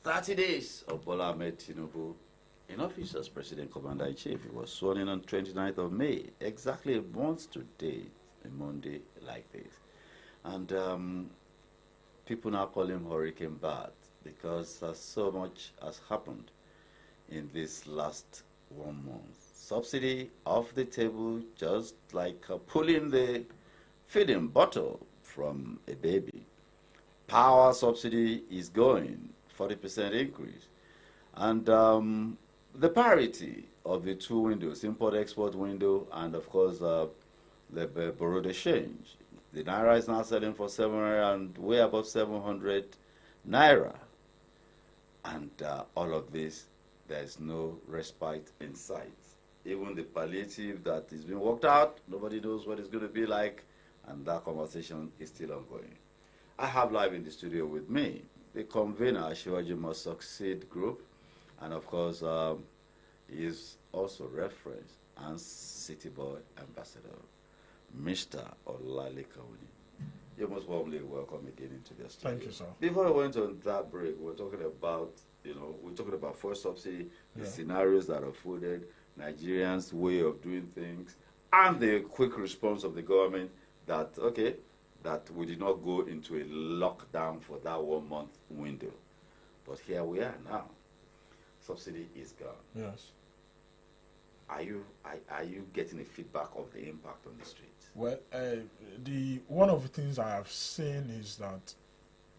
30 days of Bola Ahmed Tinubu in office as President Commander-in-Chief. He was sworn in on 29th of May, exactly a month today, a Monday like this. And people now call him Hurricane Bad because so much has happened in this last 1 month. Subsidy off the table, just like pulling the feeding bottle from a baby. Power subsidy is going, 40% increase. And the parity of the two windows, import-export window, and of course the borrowed exchange. The Naira is now selling for 700 and way above 700 Naira. And all of this, there's no respite in sight. Even the palliative that is being worked out, nobody knows what it's going to be like, and that conversation is still ongoing. I have live in the studio with me the convener, Shivaji Must Succeed Group, and of course, he is also referenced as City Boy Ambassador, Mr. Olale Kawuni. You're most warmly welcome again into the studio. Thank you, sir. Before I went on that break, we're talking about, we're talking about fuel subsidy, the scenarios that unfolded, Nigerians' way of doing things, and the quick response of the government that, okay, that we did not go into a lockdown for that 1 month window. But here we are now. Subsidy is gone. Yes. Are you getting a feedback of the impact on the streets? Well, one of the things I have seen is that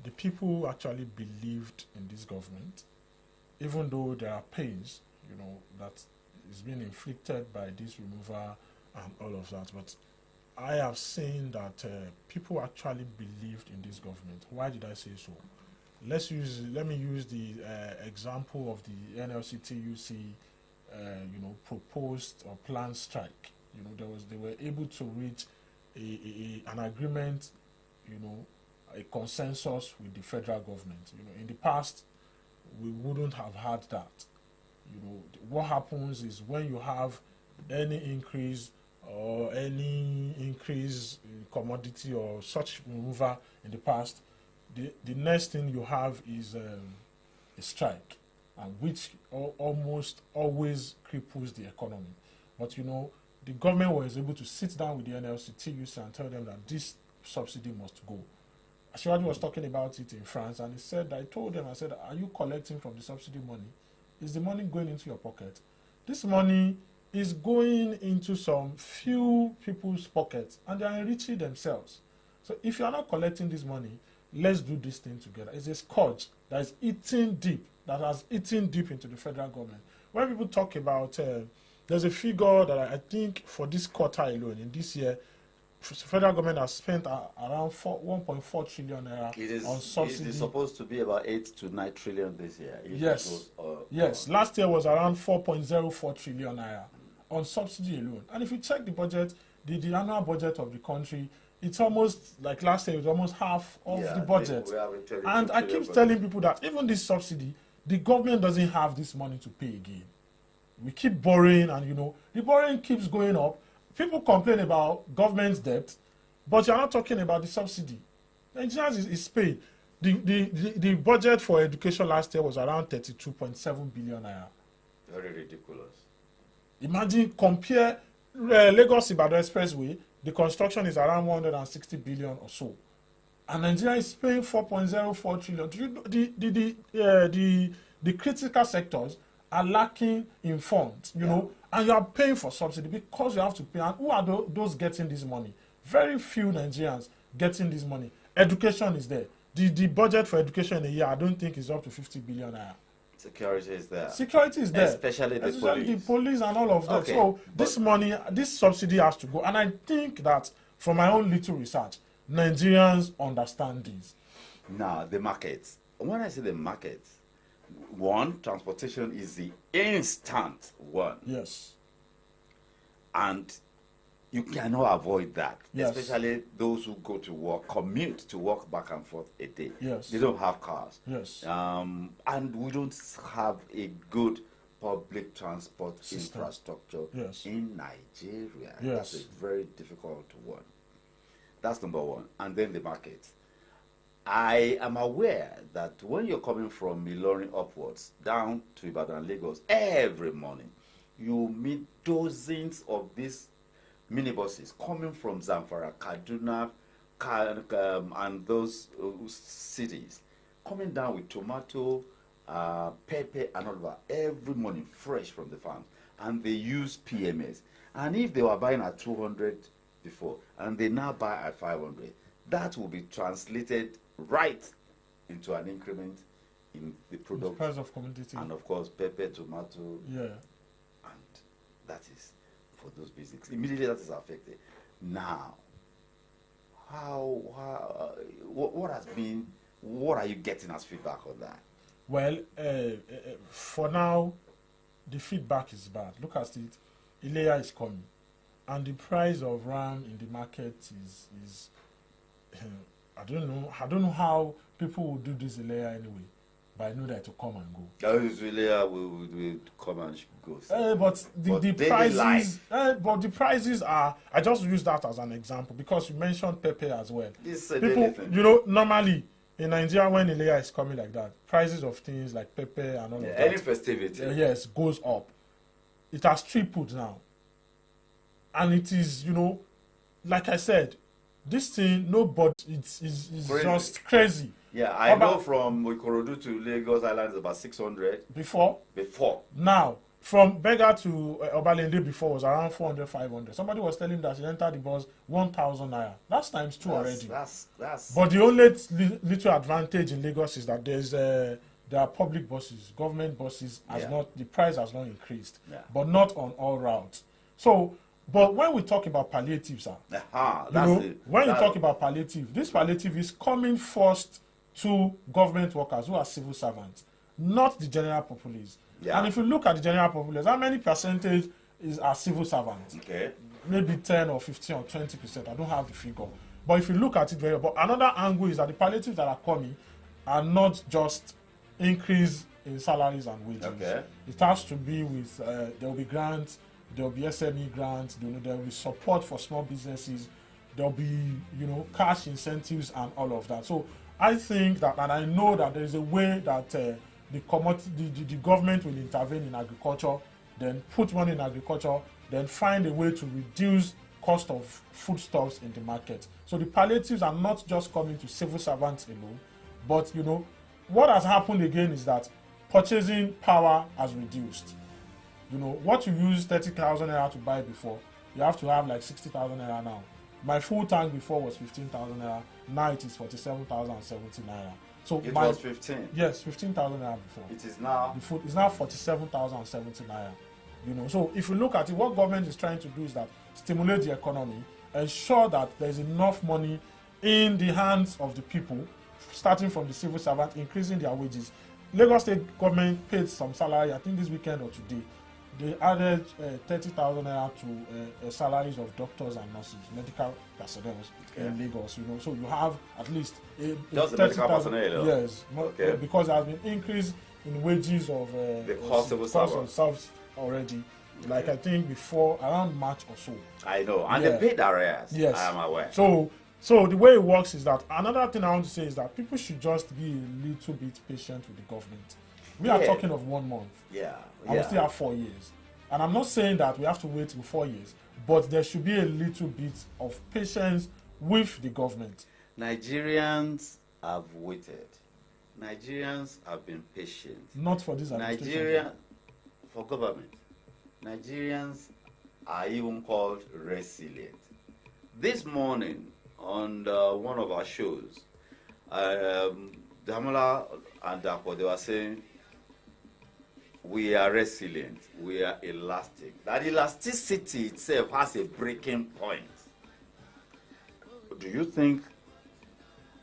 the people actually believed in this government, even though there are pains, that is being inflicted by this removal and all of that. But I have seen that people actually believed in this government. Why did I say so? Let me use the example of the NLC-TUC, proposed or planned strike. They were able to reach an agreement, a consensus with the federal government. In the past, we wouldn't have had that. What happens is when you have any increase or any increase in commodity or such removal in the past, the next thing you have is a strike, and which almost always cripples the economy. But the government was able to sit down with the NLC-TUC and tell them that this subsidy must go. Ashwadi was talking about it in France, and he said, I said, are you collecting from the subsidy money? Is the money going into your pocket? This money is going into some few people's pockets, and they are enriching themselves. So if you are not collecting this money, let's do this thing together. It's a scourge that has eaten deep into the federal government. When people talk about, there's a figure that I think for this quarter alone, in this year, the federal government has spent around 1.4 trillion naira on subsidy. It is supposed to be about 8 to 9 trillion this year. Yes. Last year was around 4.04 trillion naira on subsidy alone. And if you check the budget, the annual budget of the country, it's almost like last year, it was almost half of the budget. And I keep telling people that even this subsidy, the government doesn't have this money to pay again. We keep borrowing, and the borrowing keeps going up. People complain about government's debt, but you're not talking about the subsidy. Nigerians is paid. The budget for education last year was around 32.7 billion naira. Very ridiculous. Imagine, compare Lagos-Ibadan Expressway, the construction is around 160 billion or so. And Nigeria is paying 4.04 trillion. The critical sectors are lacking in funds, and you are paying for subsidy because you have to pay. And who are those getting this money? Very few Nigerians getting this money. Education is there. The budget for education in a year, I don't think is up to 50 billion naira. Security is there. Security is there. Especially the police and all of that. Okay, so this money, this subsidy has to go. And I think that from my own little research, Nigerians understand this. Now, the markets. When I say the markets, one, transportation is the instant one. Yes. And you cannot avoid that. Yes. Especially those who go to work, commute to work back and forth a day. Yes. They don't have cars. Yes. And we don't have a good public transport System. infrastructure Yes. in Nigeria. Yes. That's a very difficult one. That's number one. And then the market. I am aware that when you're coming from Ilorin upwards down to Ibadan and Lagos every morning, you meet dozens of these minibuses coming from Zamfara, Kaduna, and those cities, coming down with tomato, pepper, and all that every morning, fresh from the farm. And they use PMS. And if they were buying at 200 before, and they now buy at 500, that will be translated right into an increment in the product. The price of commodity. And of course, pepper, tomato. Yeah. And that is for those basics. Immediately that is affected. Now, what are you getting as feedback on that? Well, for now, the feedback is bad. Look at it. Ileya is coming. And the price of ram in the market is I don't know how people will do this Ileya anyway. But I know that to come and go. Ileya will come and go. But the prices, but the prices are. I just use that as an example because you mentioned pepper as well. People, normally in Nigeria when Ileya is coming like that, prices of things like pepper and all of that. Any festivity. Yes, goes up. It has tripled now. And it is, like I said, this thing, nobody, it's just crazy. Yeah, I know from Ikorodu to Lagos Island is about 600. Before? Now, from Bega to Obalende before was around 400, 500. Somebody was telling me that she entered the bus 1,000 naira. That's times two already. But the only little advantage in Lagos is that there are public buses, government buses, the price has not increased, but not on all routes. So, but when we talk about palliative, sir, when you talk about palliative, this palliative is coming first to government workers who are civil servants, not the general populace. Yeah. And if you look at the general populace, how many percentage are civil servants? Okay. Maybe 10 or 15 or 20%. I don't have the figure. But if you look at it very well, but another angle is that the palliatives that are coming are not just increase in salaries and wages. Okay. It has to be with, there will be grants, there will be SME grants, there will be support for small businesses, there will be, cash incentives and all of that. So I think that, and I know that there is a way that the government will intervene in agriculture, then put money in agriculture, then find a way to reduce cost of foodstuffs in the market. So the palliatives are not just coming to civil servants alone, but what has happened again is that purchasing power has reduced. What you used 30,000 naira to buy before, you have to have like 60,000 naira now. My full tank before was 15,000 naira. Now it is 47,070 naira. So it was 15. Yes, 15,000 naira before. It is now. The food is now 47,070 naira. So if you look at it, what government is trying to do is that stimulate the economy, ensure that there is enough money in the hands of the people, starting from the civil servant, increasing their wages. Lagos State government paid some salary, I think this weekend or today. They added 30,000 naira to salaries of doctors and nurses, medical personnel in Lagos. So you have at least just the medical personnel. Yes, because there has been increase in wages of the cost of service already. Like I think before around March or so. I know, and they paid arrears. Yes, I am aware. So the way it works is that another thing I want to say is that people should just be a little bit patient with the government. We are talking of 1 month. And we still have 4 years. And I'm not saying that we have to wait till 4 years, but there should be a little bit of patience with the government. Nigerians have waited. Nigerians have been patient. Not for this administration. For government. Nigerians are even called resilient. This morning on one of our shows, Damola and Dapo, they were saying, we are resilient, we are elastic. That elasticity itself has a breaking point. Do you think?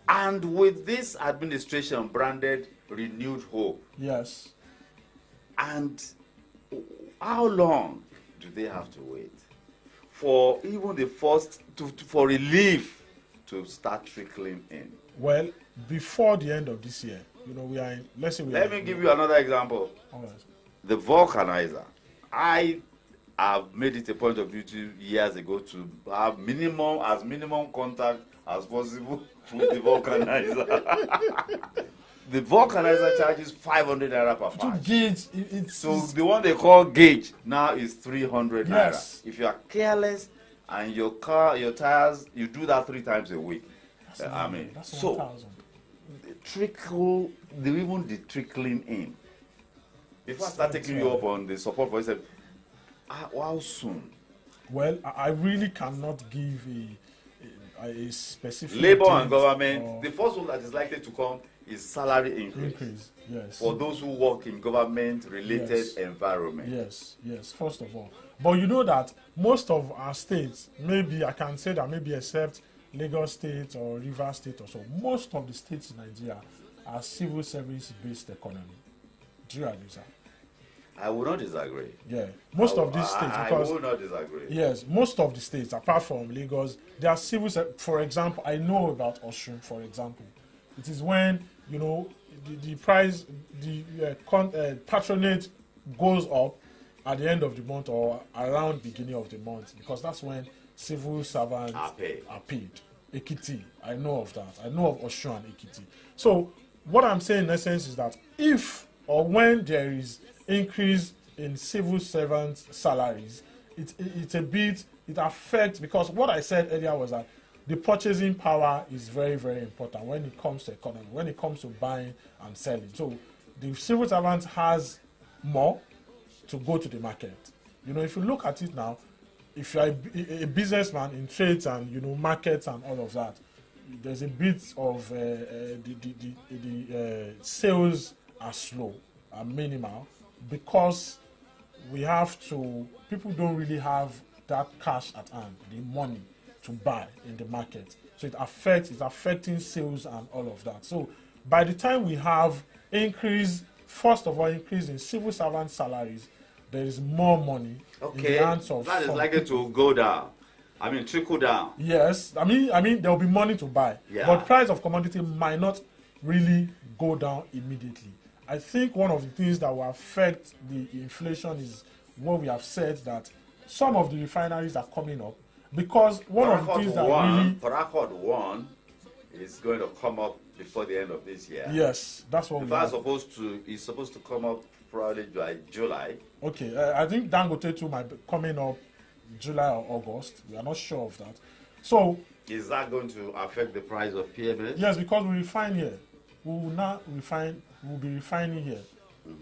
And with this administration branded renewed hope. Yes. And how long do they have to wait for even the first for relief to start trickling in? Well, before the end of this year, we are in, let's say Let me give you another example. All right. the vulcanizer, I have made it a point of duty years ago to have minimum contact as possible with the vulcanizer. The vulcanizer charges 500 naira per To patch. gauge, So the one they call gauge now is 300 Yes. naira. If you are careless and your tires, you do that 3 times a week. That's So 1,000. even the trickling in. Before I start taking you up on the support for it, how soon? Well, I really cannot give a specific Labor date and government, or the first one that is likely to come is salary increase. Yes. For those who work in government-related Yes. environment. Yes, first of all. But you know that most of our states, maybe I can say that maybe except Lagos State or Rivers State or so, most of the states in Nigeria are civil service-based economy. Do you agree, sir? I will not disagree. Yeah, most of these states, because I will not disagree. yes, most of the states, apart from Lagos, they are civil. For example, I know about Osun. For example, it is when the price, patronage goes up at the end of the month or around beginning of the month, because that's when civil servants are paid. Ekiti, I know of that. I know of Osun and Ekiti. So what I'm saying in essence is that if or when there is increase in civil servants' salaries, it affects, because what I said earlier was that the purchasing power is very, very important when it comes to economy, when it comes to buying and selling. So the civil servant has more to go to the market. If you look at it now, if you are a businessman in trades and markets and all of that, there's a bit of the sales are slow and minimal, because people don't really have that cash at hand, the money to buy in the market. So it's affecting sales and all of that. So by the time we have increase in civil servant salaries, there is more money in the hands of that is some likely people. to go down. Trickle down. Yes, I mean there will be money to buy, Yeah. but price of commodity might not really go down immediately. I think one of the things that will affect the inflation is what we have said, that some of the refineries are coming up, because one of the things that really Parakot 1 is going to come up before the end of this year. Yes, that's what the we bar have. is supposed to come up probably by July. Okay, I think Dangote 2 might be coming up July or August. We are not sure of that. So Is that going to affect the price of PMS? yes, because we refine here, we'll be refining here.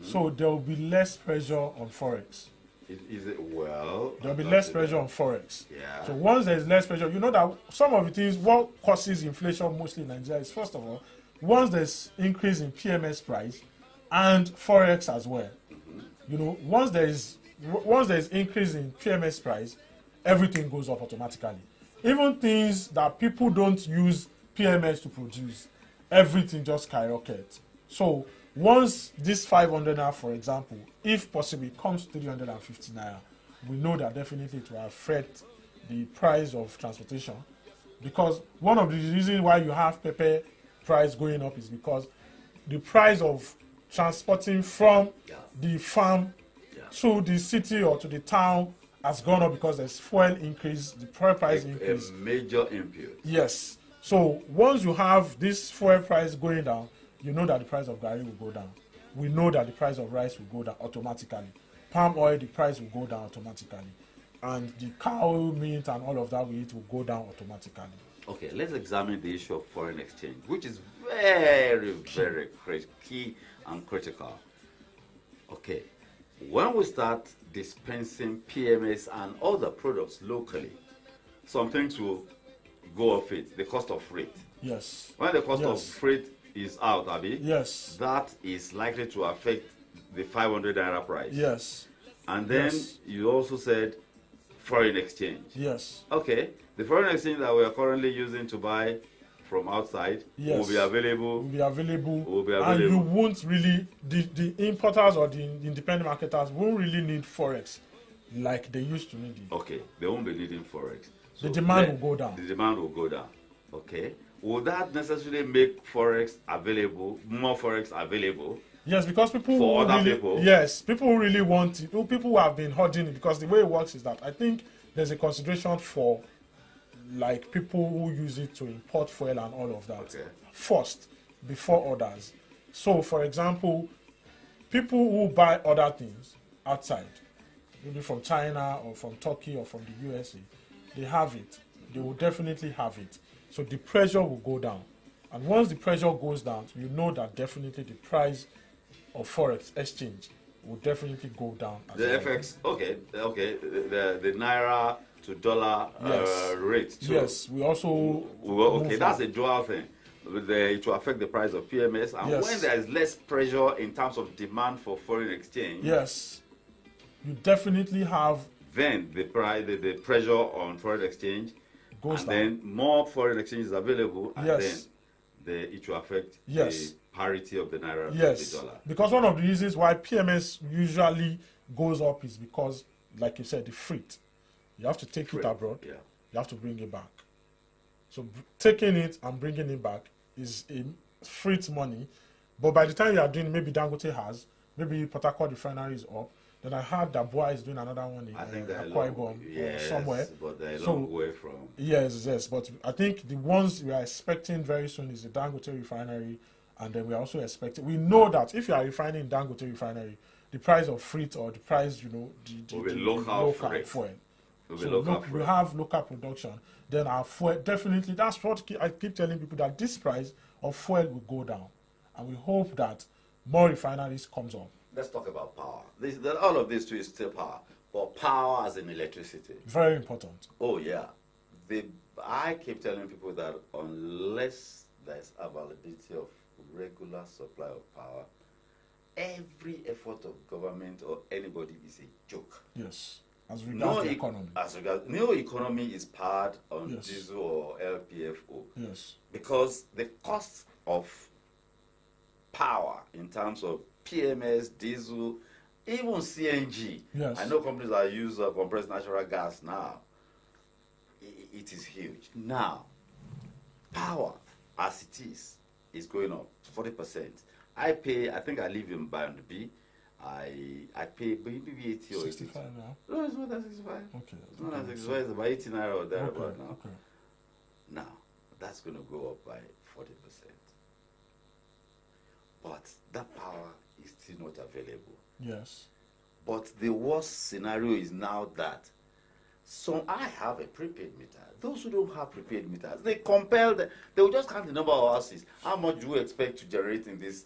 So there will be less pressure on forex. Is it well? There will be less pressure on forex. Yeah. So once there is less pressure, that some of the things, what causes inflation mostly in Nigeria is, first of all, once there's increase in PMS price and forex as well. Once there is increase in PMS price, everything goes up automatically. Even things that people don't use PMS to produce, everything just skyrockets. So once this 500 naira, for example, if possible, it comes to 350 naira, we know that definitely it will affect the price of transportation. Because one of the reasons why you have pepper price going up is because the price of transporting from the farm to the city or to the town has gone up, because there's fuel increase, the fuel price increase. A major input. Yes. So once you have this fuel price going down, you know that the price of garri will go down. We know that the price of rice will go down automatically. Palm oil, the price will go down automatically. And the cow meat and all of that we eat will go down automatically. Okay, let's examine the issue of foreign exchange, which is very, very key and critical. Okay, when we start dispensing PMS and other products locally, some things will go off it, the cost of freight. Yes. When the cost of Yes. freight is out, Abi, yes, that is likely to affect the 500 naira price. Yes. And then Yes. you also said foreign exchange. Yes. Okay, the foreign exchange that we are currently using to buy from outside Yes. will be available. Will be available. Will be And you available. won't really, the importers or the independent marketers won't really need forex like they used to need it. Okay, they won't be needing forex. The demand let- will go down. The demand will go down. Okay, will that necessarily make forex available, more forex available Yes, because people for who other really, people. yes, people who really want it, people who have been hoarding it, because the way it works is that I think there's a consideration for like people who use it to import fuel and all of that first before others. So, for example, people who buy other things outside, maybe from China or from Turkey or from the USA, they have it. They will definitely have it. So the pressure will go down. And once the pressure goes down, you know that definitely the price of forex exchange will definitely go down. As The well. FX, okay, the naira to dollar rate too. Yes, we also. Okay, that's a dual thing. It will affect the price of PMS, and Yes. when there is less pressure in terms of demand for foreign exchange, Yes, you definitely have. then the price, the pressure on foreign exchange goes and down. then more foreign exchange is available, and Yes. then it will affect Yes. the parity of the naira Yes, to the dollar. because one of the reasons why PMS usually goes up is because, like you said, the freight. You have to take it abroad. Yeah. You have to bring it back. So taking it and bringing it back is a freight money. But by the time you are doing, maybe Dangote has, maybe Port Harcourt refinery is up. Then I heard that Boa is doing another one in I think they're Akwa Ibom yes, somewhere. but they're a So- long way from. Yes. But I think the ones we are expecting very soon is the Dangote refinery, and then we are also expecting. We know that if you are refining in Dangote refinery, the price of freight or the price, the Will be the local freight. fuel. Will be So local look, we freight. have local production. Then our fuel definitely. That's what I keep telling people, that this price of fuel will go down, and we hope that more refineries comes up. Let's talk about power. All of this too is still power, but power as in electricity. Very important. Oh yeah, I keep telling people that unless there's availability of regular supply of power, every effort of government or anybody is a joke. Yes, as regards the economy. No economy is powered on Yes. diesel or LPFO. Yes. Because the cost of power in terms of PMS, diesel, even CNG. Yes. I know companies that use compressed natural gas now. It is huge. Now, power as it is going up 40%. I think I live in Band B. I pay maybe 80 or 65 now. No, it's not that 65. Okay. It's not that 65. It's about 80 naira or thereabout now. Okay. Now, that's going to go up by 40%. But that power is still not available. Yes. But the worst scenario is now that I have a prepaid meter. Those who don't have prepaid meters, they will just count the number of houses. How much do you expect to generate in this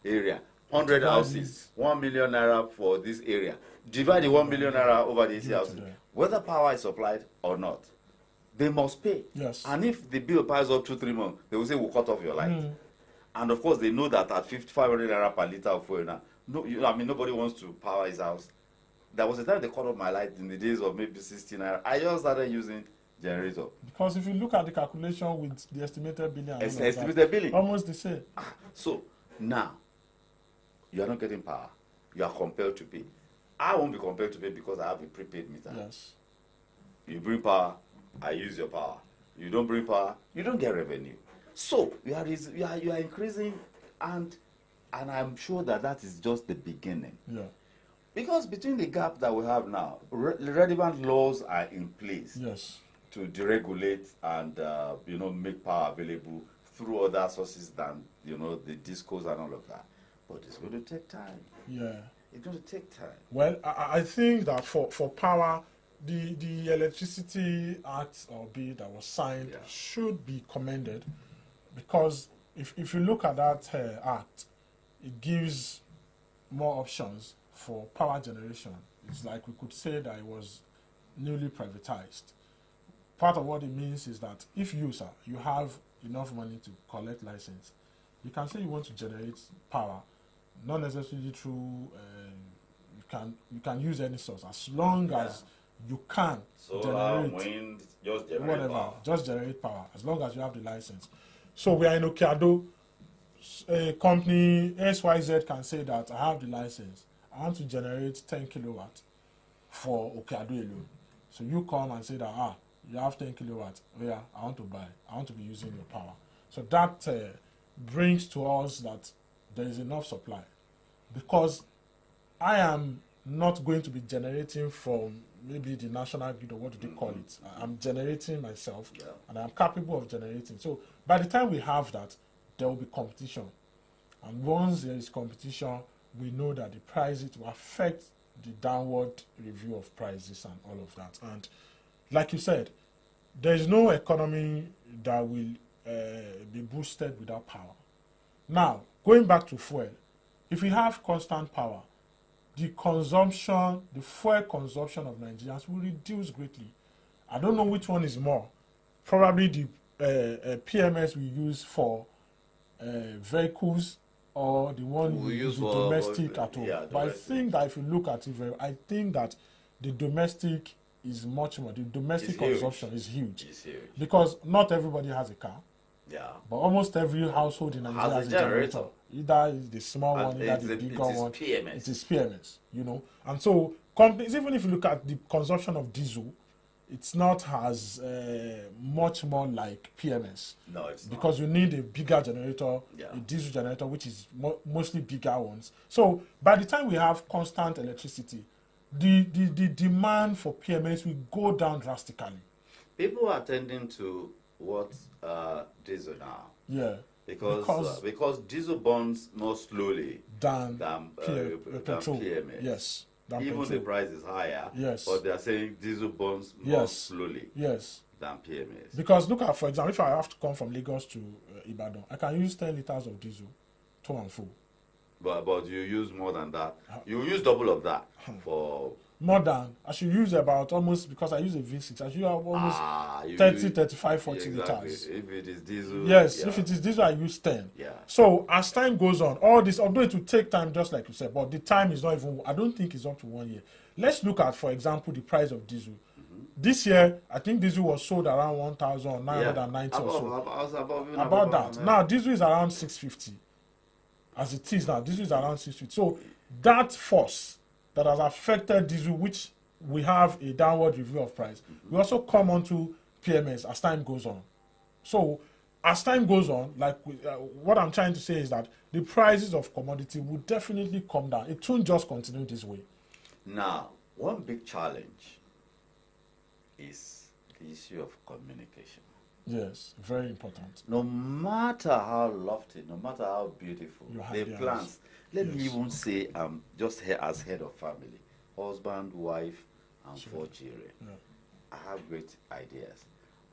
area? 100 houses, 1 million naira for this area. Divide the 1 million naira over these houses. Whether power is supplied or not, they must pay. Yes. And if the bill piles up 2-3 months, they will say, we'll cut off your light. And of course, they know that at 500 naira per liter of fuel now, nobody wants to power his house. There was a time they cut off my light in the days of maybe 16 naira. I just started using generator. Because if you look at the calculation with the estimated billing, and all of Estimated that, billing. almost the same. So now, you are not getting power. You are compelled to pay. I won't be compelled to pay because I have a prepaid meter. Yes. You bring power, I use your power. You don't bring power, you don't get revenue. So you are increasing, and I'm sure that is just the beginning. Yeah. Because between the gap that we have now, relevant laws are in place. Yes. To deregulate and make power available through other sources than the discos and all of that. But it's going to take time. Yeah. It's going to take time. Well, I think that for power, the Electricity Act or bill that was signed should be commended, because if you look at that act, it gives more options for power generation. It's like we could say that it was newly privatized. Part of what it means is that if you have enough money to collect license, you can say you want to generate power, not necessarily through you can use any source, as long as you can generate wind, just generate whatever, power. just generate power, as long as you have the license. So we are in Okeado. A company XYZ can say that I have the license. I want to generate 10 kilowatt for Okeado alone. So you come and say that you have 10 kilowatts. Oh yeah, I want to buy. I want to be using your power. So that brings to us that there is enough supply, because I am not going to be generating from maybe the national grid, or what do they call it? I'm generating myself, and I'm capable of generating. So by the time we have that, there will be competition. And once there is competition, we know that the prices will affect the downward review of prices and all of that. And like you said, there is no economy that will be boosted without power. Now, going back to fuel, if we have constant power, the consumption, the fuel consumption of Nigerians will reduce greatly. I don't know which one is more. Probably the PMS we use for vehicles, or the one we use for domestic at home. Yeah, but I think that if you look at it, I think that the domestic is much more. The domestic consumption is huge. It's huge. Because not everybody has a car. Yeah. But almost every household in Nigeria has a generator. Either it's the small one, either the bigger one. PMS. It is PMS, you know. And so companies, even if you look at the consumption of diesel, it's not as much more like PMS. No, it's not. Because you need a bigger generator, a diesel generator, which is mostly bigger ones. So by the time we have constant electricity, the demand for PMS will go down drastically. People are tending to what diesel now. Yeah. Because diesel burns more slowly than petrol. PMS. Yes. Even the price is higher. Yes. But they are saying diesel burns more slowly. Yes. Than PMS. Because look at, for example, if I have to come from Lagos to Ibadan, I can use 10 liters of diesel to and fro. But you use more than that. You use double of that for. More than. I should use about almost, because I use a V6, I should have almost 30, 35, 40 liters. If it is diesel. Yes, if it is diesel, I use 10. Yeah. So as time goes on, all this, although it will take time, just like you said, but the time is not even, I don't think it's up to 1 year. Let's look at, for example, the price of diesel. This year, I think diesel was sold around 1,990 or so. About that. Now, diesel is around 650. As it is now, diesel is around 650. So that force that has affected diesel, which we have a downward review of price, we also come on to PMS as time goes on. So as time goes on, like what I'm trying to say is that the prices of commodity will definitely come down. It won't just continue this way. Now, one big challenge is the issue of communication. Yes, very important. No matter how lofty, no matter how beautiful the plans, let me even say, just here as head of family, husband, wife, and 4 children. I have great ideas.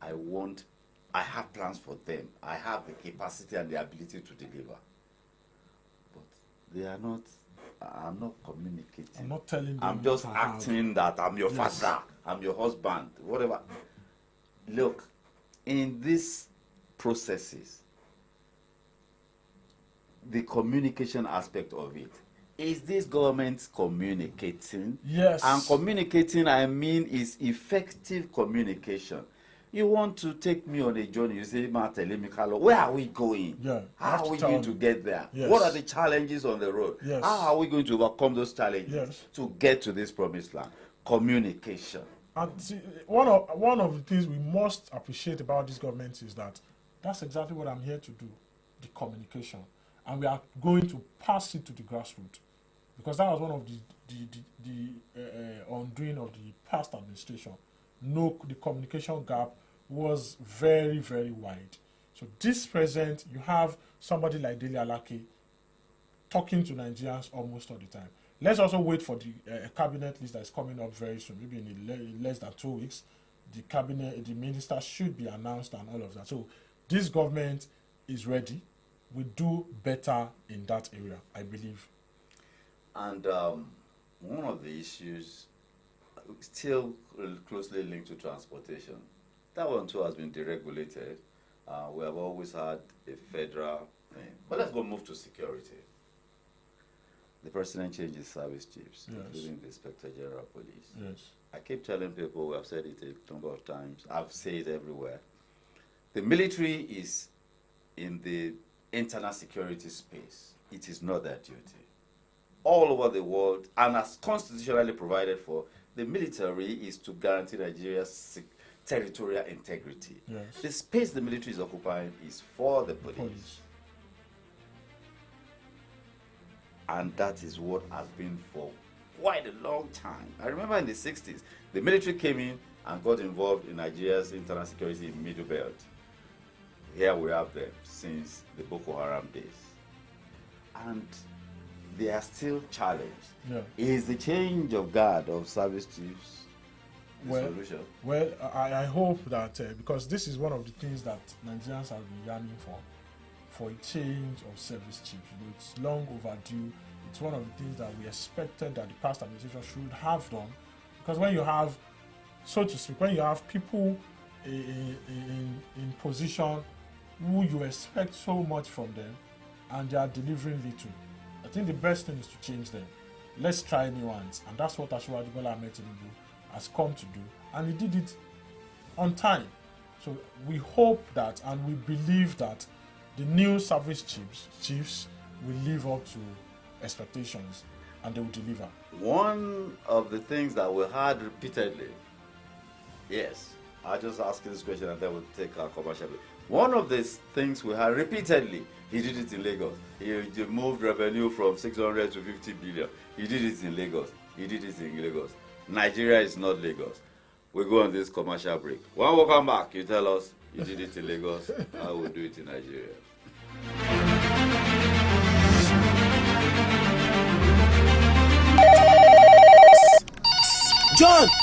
I have plans for them. I have the capacity and the ability to deliver. But they are not, I'm not communicating. I'm not telling them. I'm just acting that I'm your father, I'm your husband, whatever. Look, in these processes, the communication aspect of it, is this government communicating? Yes. And communicating, I mean, is effective communication. You want to take me on a journey, you say, Mikalo, where are we going? Yeah. How are we going to get there? Yes. What are the challenges on the road? Yes. How are we going to overcome those challenges to get to this promised land? Communication. And see, one of the things we must appreciate about this government is that that's exactly what I'm here to do, the communication. And we are going to pass it to the grassroots. Because that was one of the undoing of the past administration. The communication gap was very, very wide. So this present, you have somebody like Dele Alake talking to Nigerians almost all the time. Let's also wait for the cabinet list that is coming up very soon, maybe in less than 2 weeks. The minister should be announced and all of that. So this government is ready. We do better in that area, I believe. And one of the issues still closely linked to transportation, that one too has been deregulated. We have always had a federal thing. But let's move to security. The president changed his service chiefs, including the Inspector General of Police. Yes. I keep telling people, I've said it a number of times, I've said it everywhere. The military is in the internal security space. It is not their duty. All over the world, and as constitutionally provided for, the military is to guarantee Nigeria's territorial integrity. Yes. The space the military is occupying is for the police. And that is what has been for quite a long time. I remember in the 60s, the military came in and got involved in Nigeria's internal security in Middle Belt. Here we have them since the Boko Haram days. And they are still challenged. Yeah. Is the change of guard of service chiefs the solution? Well, I hope that, because this is one of the things that Nigerians have been yearning for a change of service chiefs. You know, it's long overdue. It's one of the things that we expected that the past administration should have done. Because when you have, so to speak, when you have people in position who you expect so much from them and they are delivering little, I think the best thing is to change them. Let's try new ones. And that's what Asiwaju Bola Ahmed Tinubu has come to do. And he did it on time. So we hope that and we believe that the new service chiefs will live up to expectations and they will deliver. One of the things that we heard repeatedly, yes, I'll just ask you this question and then we'll take our commercial break. One of these things we heard repeatedly, he did it in Lagos. He moved revenue from 600 to 50 billion. He did it in Lagos. He did it in Lagos. Nigeria is not Lagos. We go on this commercial break. When we come back, you tell us you did it in Lagos. I will do it in Nigeria.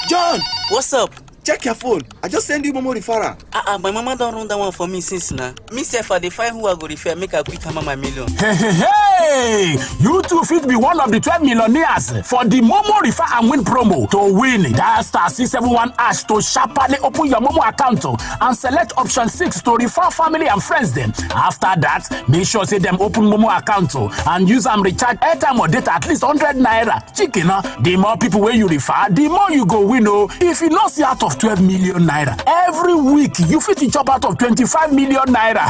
John, What's up? check your phone. I just send you Momo referral. My mama don't run that one for me since now. Me self I dey find who I go refer, make a quick hammer my million. Hey! You too fit be one of the 12 millionaires for the Momo Refer and Win promo. To win, dial star 671 # to sharply open your Momo account and select option 6 to refer family and friends them. After that, make sure say them open Momo account and use them recharge airtime or data at least 100 naira. Chicken, the more people where you refer, the more you go win. If you not see out of 12 million naira every week, you fit chop out of 25 million naira.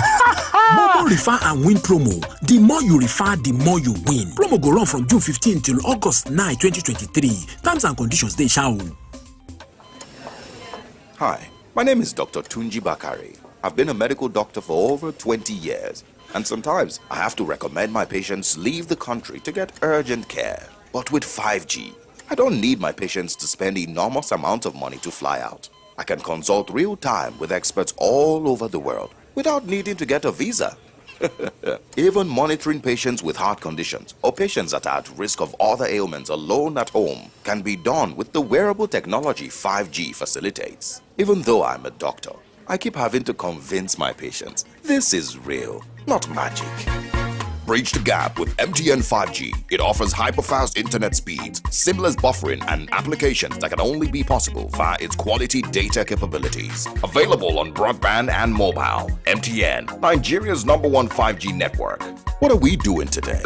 Momo Refer and Win promo. The more you refer, the more you win. Promo go run from June 15 till August 9, 2023. Terms and conditions dey shall. Hi, my name is Dr. Tunji Bakari. I've been a medical doctor for over 20 years, and sometimes I have to recommend my patients leave the country to get urgent care. But with 5G, I don't need my patients to spend enormous amounts of money to fly out. I can consult real time with experts all over the world without needing to get a visa. Even monitoring patients with heart conditions or patients that are at risk of other ailments alone at home can be done with the wearable technology 5G facilitates. Even though I'm a doctor, I keep having to convince my patients this is real, not magic. Bridge the gap with MTN 5G. It offers hyper-fast internet speeds, seamless buffering, and applications that can only be possible via its quality data capabilities. Available on broadband and mobile. MTN, Nigeria's #1 5G network. What are we doing today?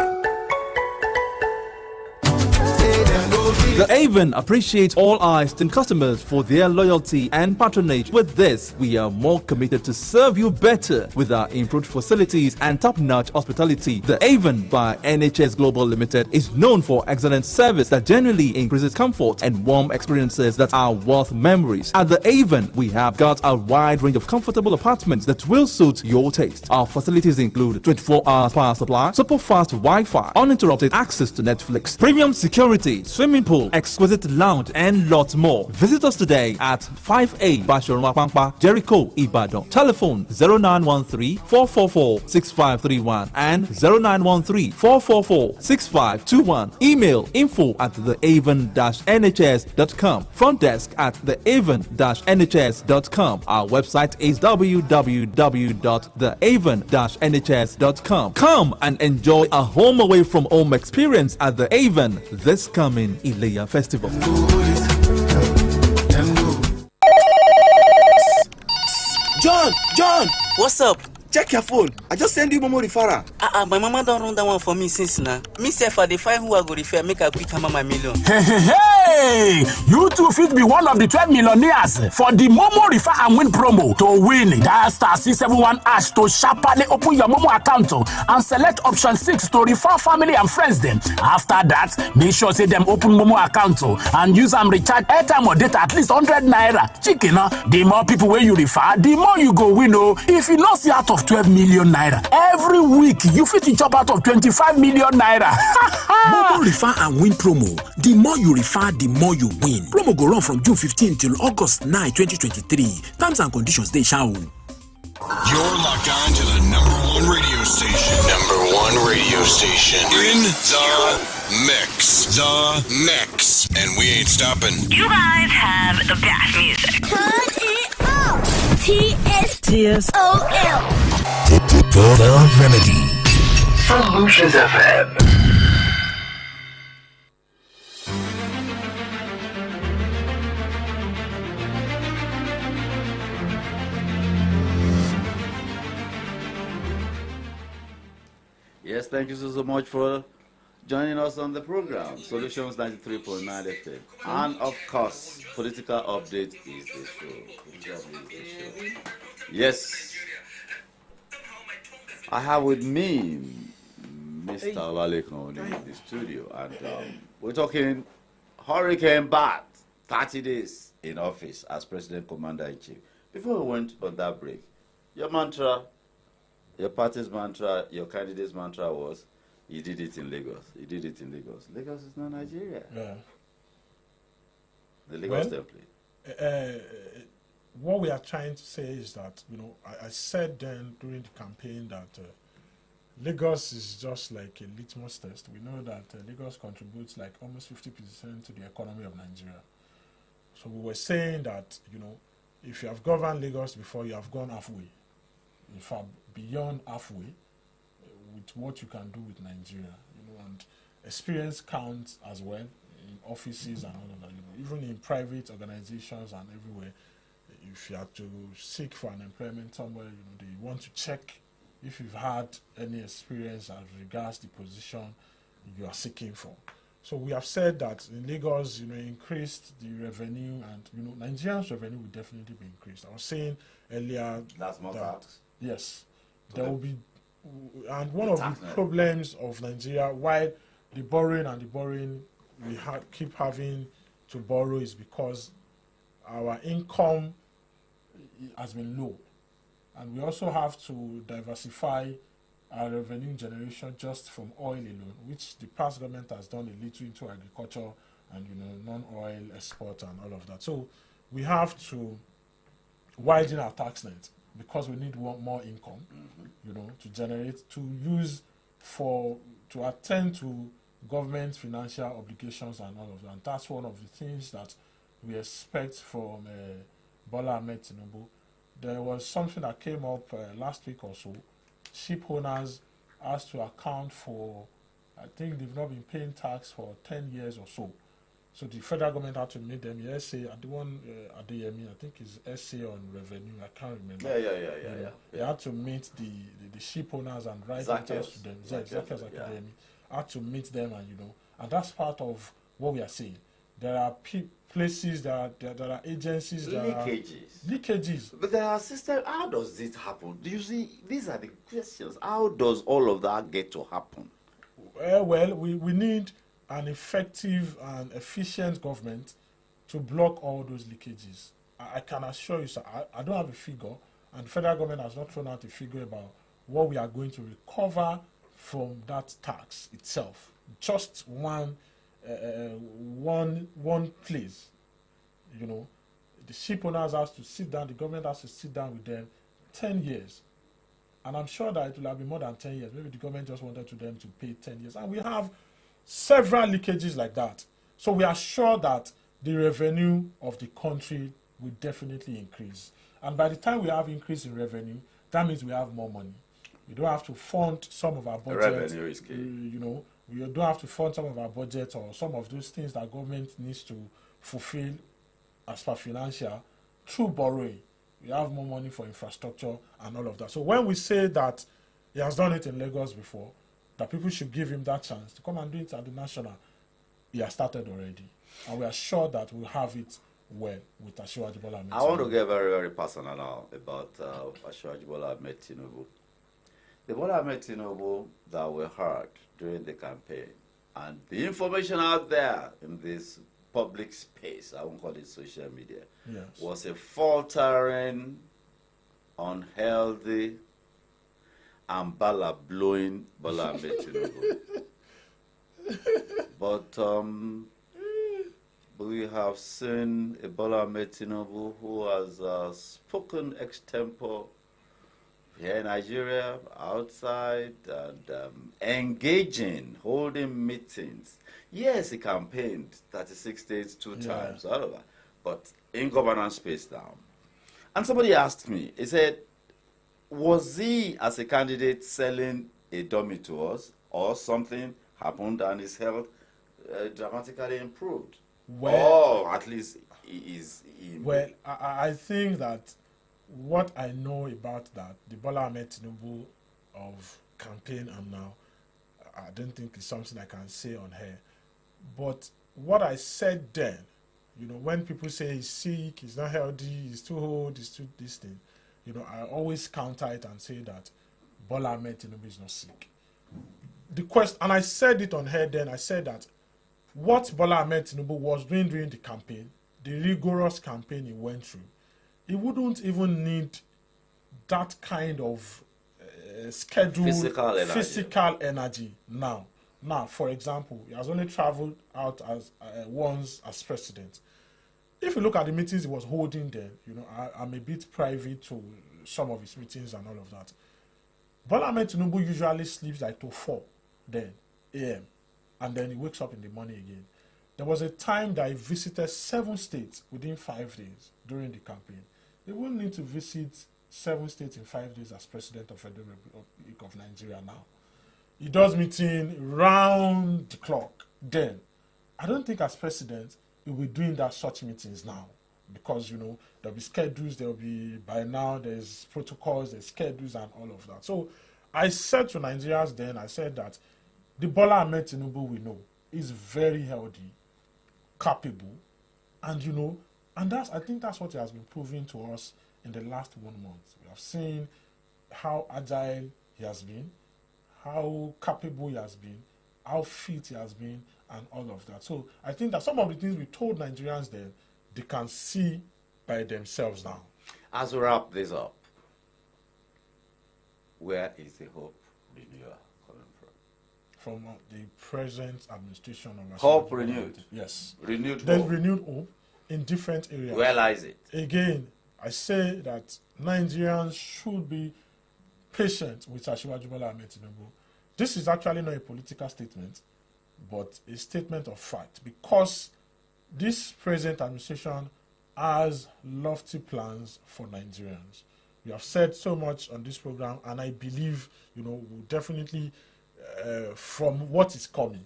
The Avon appreciates all our esteemed customers for their loyalty and patronage. With this, we are more committed to serve you better with our improved facilities and top-notch hospitality. The Avon by NHS Global Limited is known for excellent service that genuinely increases comfort and warm experiences that are worth memories. At the Avon, we have got a wide range of comfortable apartments that will suit your taste. Our facilities include 24-hour power supply, super fast Wi-Fi, uninterrupted access to Netflix, premium security, swimming pool, exquisite lounge, and lots more. Visit us today at 5A Bashorunwa Pampa, Jericho, Ibadan. Telephone 0913-444-6531 and 0913-444-6521. Email info@theavon-nhs.com. Front desk at theavon-nhs.com. Our website is www.theavon-nhs.com. Come and enjoy a home away from home experience at the Avon this coming Ileya Festival. John, What's up? check your phone. I just send you Momo referral. My mama don't run that one for me since now. Me self I dey find who I go refer, make a quick hammer my million. Hey, you too fit be one of the 12 millionaires for the Momo Refer and Win promo. To win, dial star 671 hash to sharply open your Momo account and select option 6 to refer family and friends them. After that, make sure say them open Momo account and use and recharge airtime or data at least 100 naira. Chicken, the more people where you refer, the more you go win. If you not see out of 12 million naira, every week you fit to chop out of 25 million naira. Momo Refer and Win promo. The more you refer, the more you win. Promo go run from June 15 till August 9, 2023. Terms and conditions they shall. You're locked on to the #1 radio station. #1 radio station in the mix. The mix. And we ain't stopping. You guys have the best music. Turn it up. TSOL. The Remedy. Solutions FM. Yes, thank you so much for joining us on the program, Solutions 93.9 FM. And of course, Political Update is the show. Yes. I have with me Mr. Olalekon in the studio, and we're talking Hurricane Bat, 30 days in office as President Commander-in-Chief. Before we went on that break, your mantra, your party's mantra, your candidate's mantra was, you did it in Lagos. You did it in Lagos. Lagos is not Nigeria. Yeah. The Lagos template. What we are trying to say is that, I said then during the campaign that Lagos is just like a litmus test. We know that Lagos contributes like almost 50% to the economy of Nigeria. So we were saying that, if you have governed Lagos before, you have gone halfway. In fact, beyond halfway with what you can do with Nigeria, and experience counts as well in offices and all of that. Even in private organizations and everywhere, if you have to seek for an employment somewhere, they want to check if you've had any experience as regards the position you are seeking for. So we have said that in Lagos, increased the revenue, and Nigerians' revenue will definitely be increased. I was saying earlier that's more tax. Yes, there will be, and one of the problems of Nigeria, why the borrowing we keep having to borrow, is because our income has been low, and we also have to diversify our revenue generation just from oil alone, which the past government has done a little into agriculture and non-oil export and all of that. So we have to widen our tax net, because we need more income, to generate, to use to attend to government financial obligations and all of that. And that's one of the things that we expect from Bola Ahmed Tinubu. There was something that came up last week or so. Ship owners asked to account for, I think they've not been paying tax for 10 years or so. So the federal government had to meet them. Essay, the one Adeyemi, I think is essay on revenue. I can't remember. Yeah. They had to meet the ship owners and write letters to them. Zacchaeus Academy had to meet them, and that's part of what we are saying. There are places, there are agencies, leakages. But there are systems. How does it happen? Do you see? These are the questions. How does all of that get to happen? Well, we need an effective and efficient government to block all those leakages. I can assure you, sir, I don't have a figure, and the federal government has not thrown out a figure about what we are going to recover from that tax itself. Just one place, the ship owners has to sit down, the government has to sit down with them 10 years. And I'm sure that it will have been more than 10 years. Maybe the government just wanted them to pay 10 years. And we have several leakages like that. So we are sure that the revenue of the country will definitely increase. And by the time we have increase in revenue, that means we have more money. We don't have to fund some of our budget. Revenue is key. We don't have to fund some of our budget or some of those things that government needs to fulfill as per financial through borrowing. We have more money for infrastructure and all of that. So when we say that he has done it in Lagos before, that people should give him that chance to come and do it at the national, he has started already. And we are sure that we'll have it well with Asiwaju Bola Ahmed I want to Tinubu. get very, very personal now about Asiwaju Bola Ahmed Tinubu. The Bola Ahmed Tinubu that we heard during the campaign, and the information out there in this public space, I won't call it social media, Yes. was a faltering, unhealthy, and blowing Bola Ahmed Tinubu. But we have seen a Bola Ahmed Tinubu who has spoken extempore here in Nigeria, outside, and engaging, holding meetings. Yes, he campaigned 36 states, two times, all over, but in governance space now. And somebody asked me, he said, was he, as a candidate, selling a dummy to us, or something happened and his health dramatically improved? Well, or at least he well, I think that what I know about that, the Bola Ahmed Tinubu of campaign and now, I don't think it's something I can say on here. But what I said then, when people say he's sick, he's not healthy, he's too old, he's too this thing, I always counter it and say that Bola Ahmed Tinubu is not sick. The question, and I said it on here then, I said that what Bola Ahmed Tinubu was doing during the campaign, the rigorous campaign he went through, he wouldn't even need that kind of schedule, physical energy now. Now, for example, he has only traveled out as once as president. If you look at the meetings he was holding then, I'm a bit private to some of his meetings and all of that. Bola Ahmed Tinubu usually sleeps like till 4 then a.m. and then he wakes up in the morning again. There was a time that he visited 7 states within 5 days during the campaign. He wouldn't need to visit 7 states in 5 days as president of Federal Republic of Nigeria now. He does meeting round the clock. Then, I don't think as president he will be doing that such meetings now, because there'll be schedules. There'll be, by now there's protocols, there's schedules and all of that. So I said to Nigerians then, I said that the Bola Ahmed Tinubu we know is very healthy, capable, and and I think that's what he has been proving to us in the last 1 month. We have seen how agile he has been, how capable he has been, how fit he has been, and all of that. So I think that some of the things we told Nigerians then, they can see by themselves now. As we wrap this up, where is the hope renewal coming from? From the present administration of Hope renewed. Yes. Renewed There's hope. renewed hope in different areas. Where lies it? Again, I say that Nigerians should be patient with Asiwaju Bola Ahmed Tinubu. This is actually not a political statement, but a statement of fact, because this present administration has lofty plans for Nigerians. We have said so much on this program, and I believe, we'll definitely, from what is coming,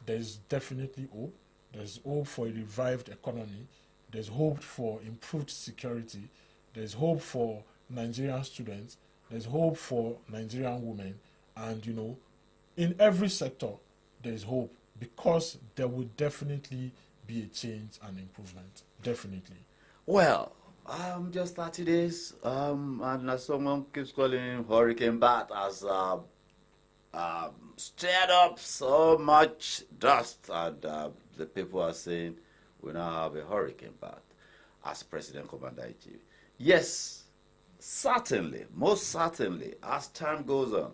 there's definitely hope. There's hope for a revived economy. There's hope for improved security. There's hope for Nigerian students. There's hope for Nigerian women. And, in every sector, there's hope, because there will definitely be a change and improvement. Definitely. Well, just 30 days, and as someone keeps calling him Hurricane Bat, has stirred up so much dust, and the people are saying we now have a Hurricane Bat as President Commander-in-Chief. Yes, certainly, most certainly, as time goes on,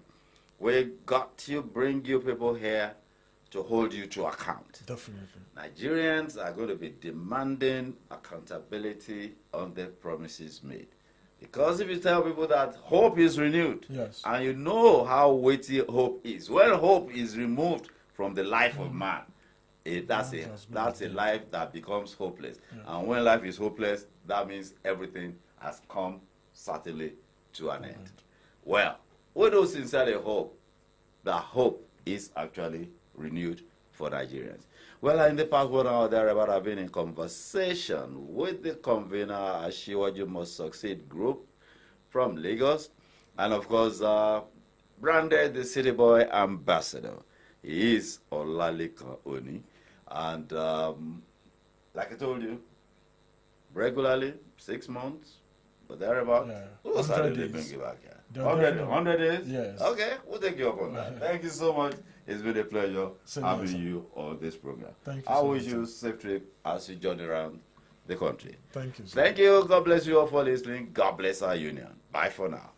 we got to bring you people here to hold you to account. Definitely. Nigerians are going to be demanding accountability on the promises made. Because if you tell people that hope is renewed, yes, and you know how weighty hope is, when hope is removed from the life of man, that's a life that becomes hopeless. Yeah. And when life is hopeless, that means everything has come certainly to an end. Well, we do sincerely hope that hope is actually renewed for Nigerians. Well, in the past 1 hour thereabout, I've been in conversation with the convener Asiwaju Must Succeed Group from Lagos, and of course, branded the City Boy Ambassador. He is Olalekan Oni. And like I told you, regularly, 6 months, but thereabout. Yeah. Those are 100 the days. bring you back here. They'll 100 definitely- 100 days? Yes. Okay, we'll take you up on that. Thank you so much. It's been a pleasure Same having here, sir. you on this program. Thank you I so wish much, you a safe trip as you journey around the country. Thank you, sir. Thank you. God bless you all for listening. God bless our union. Bye for now.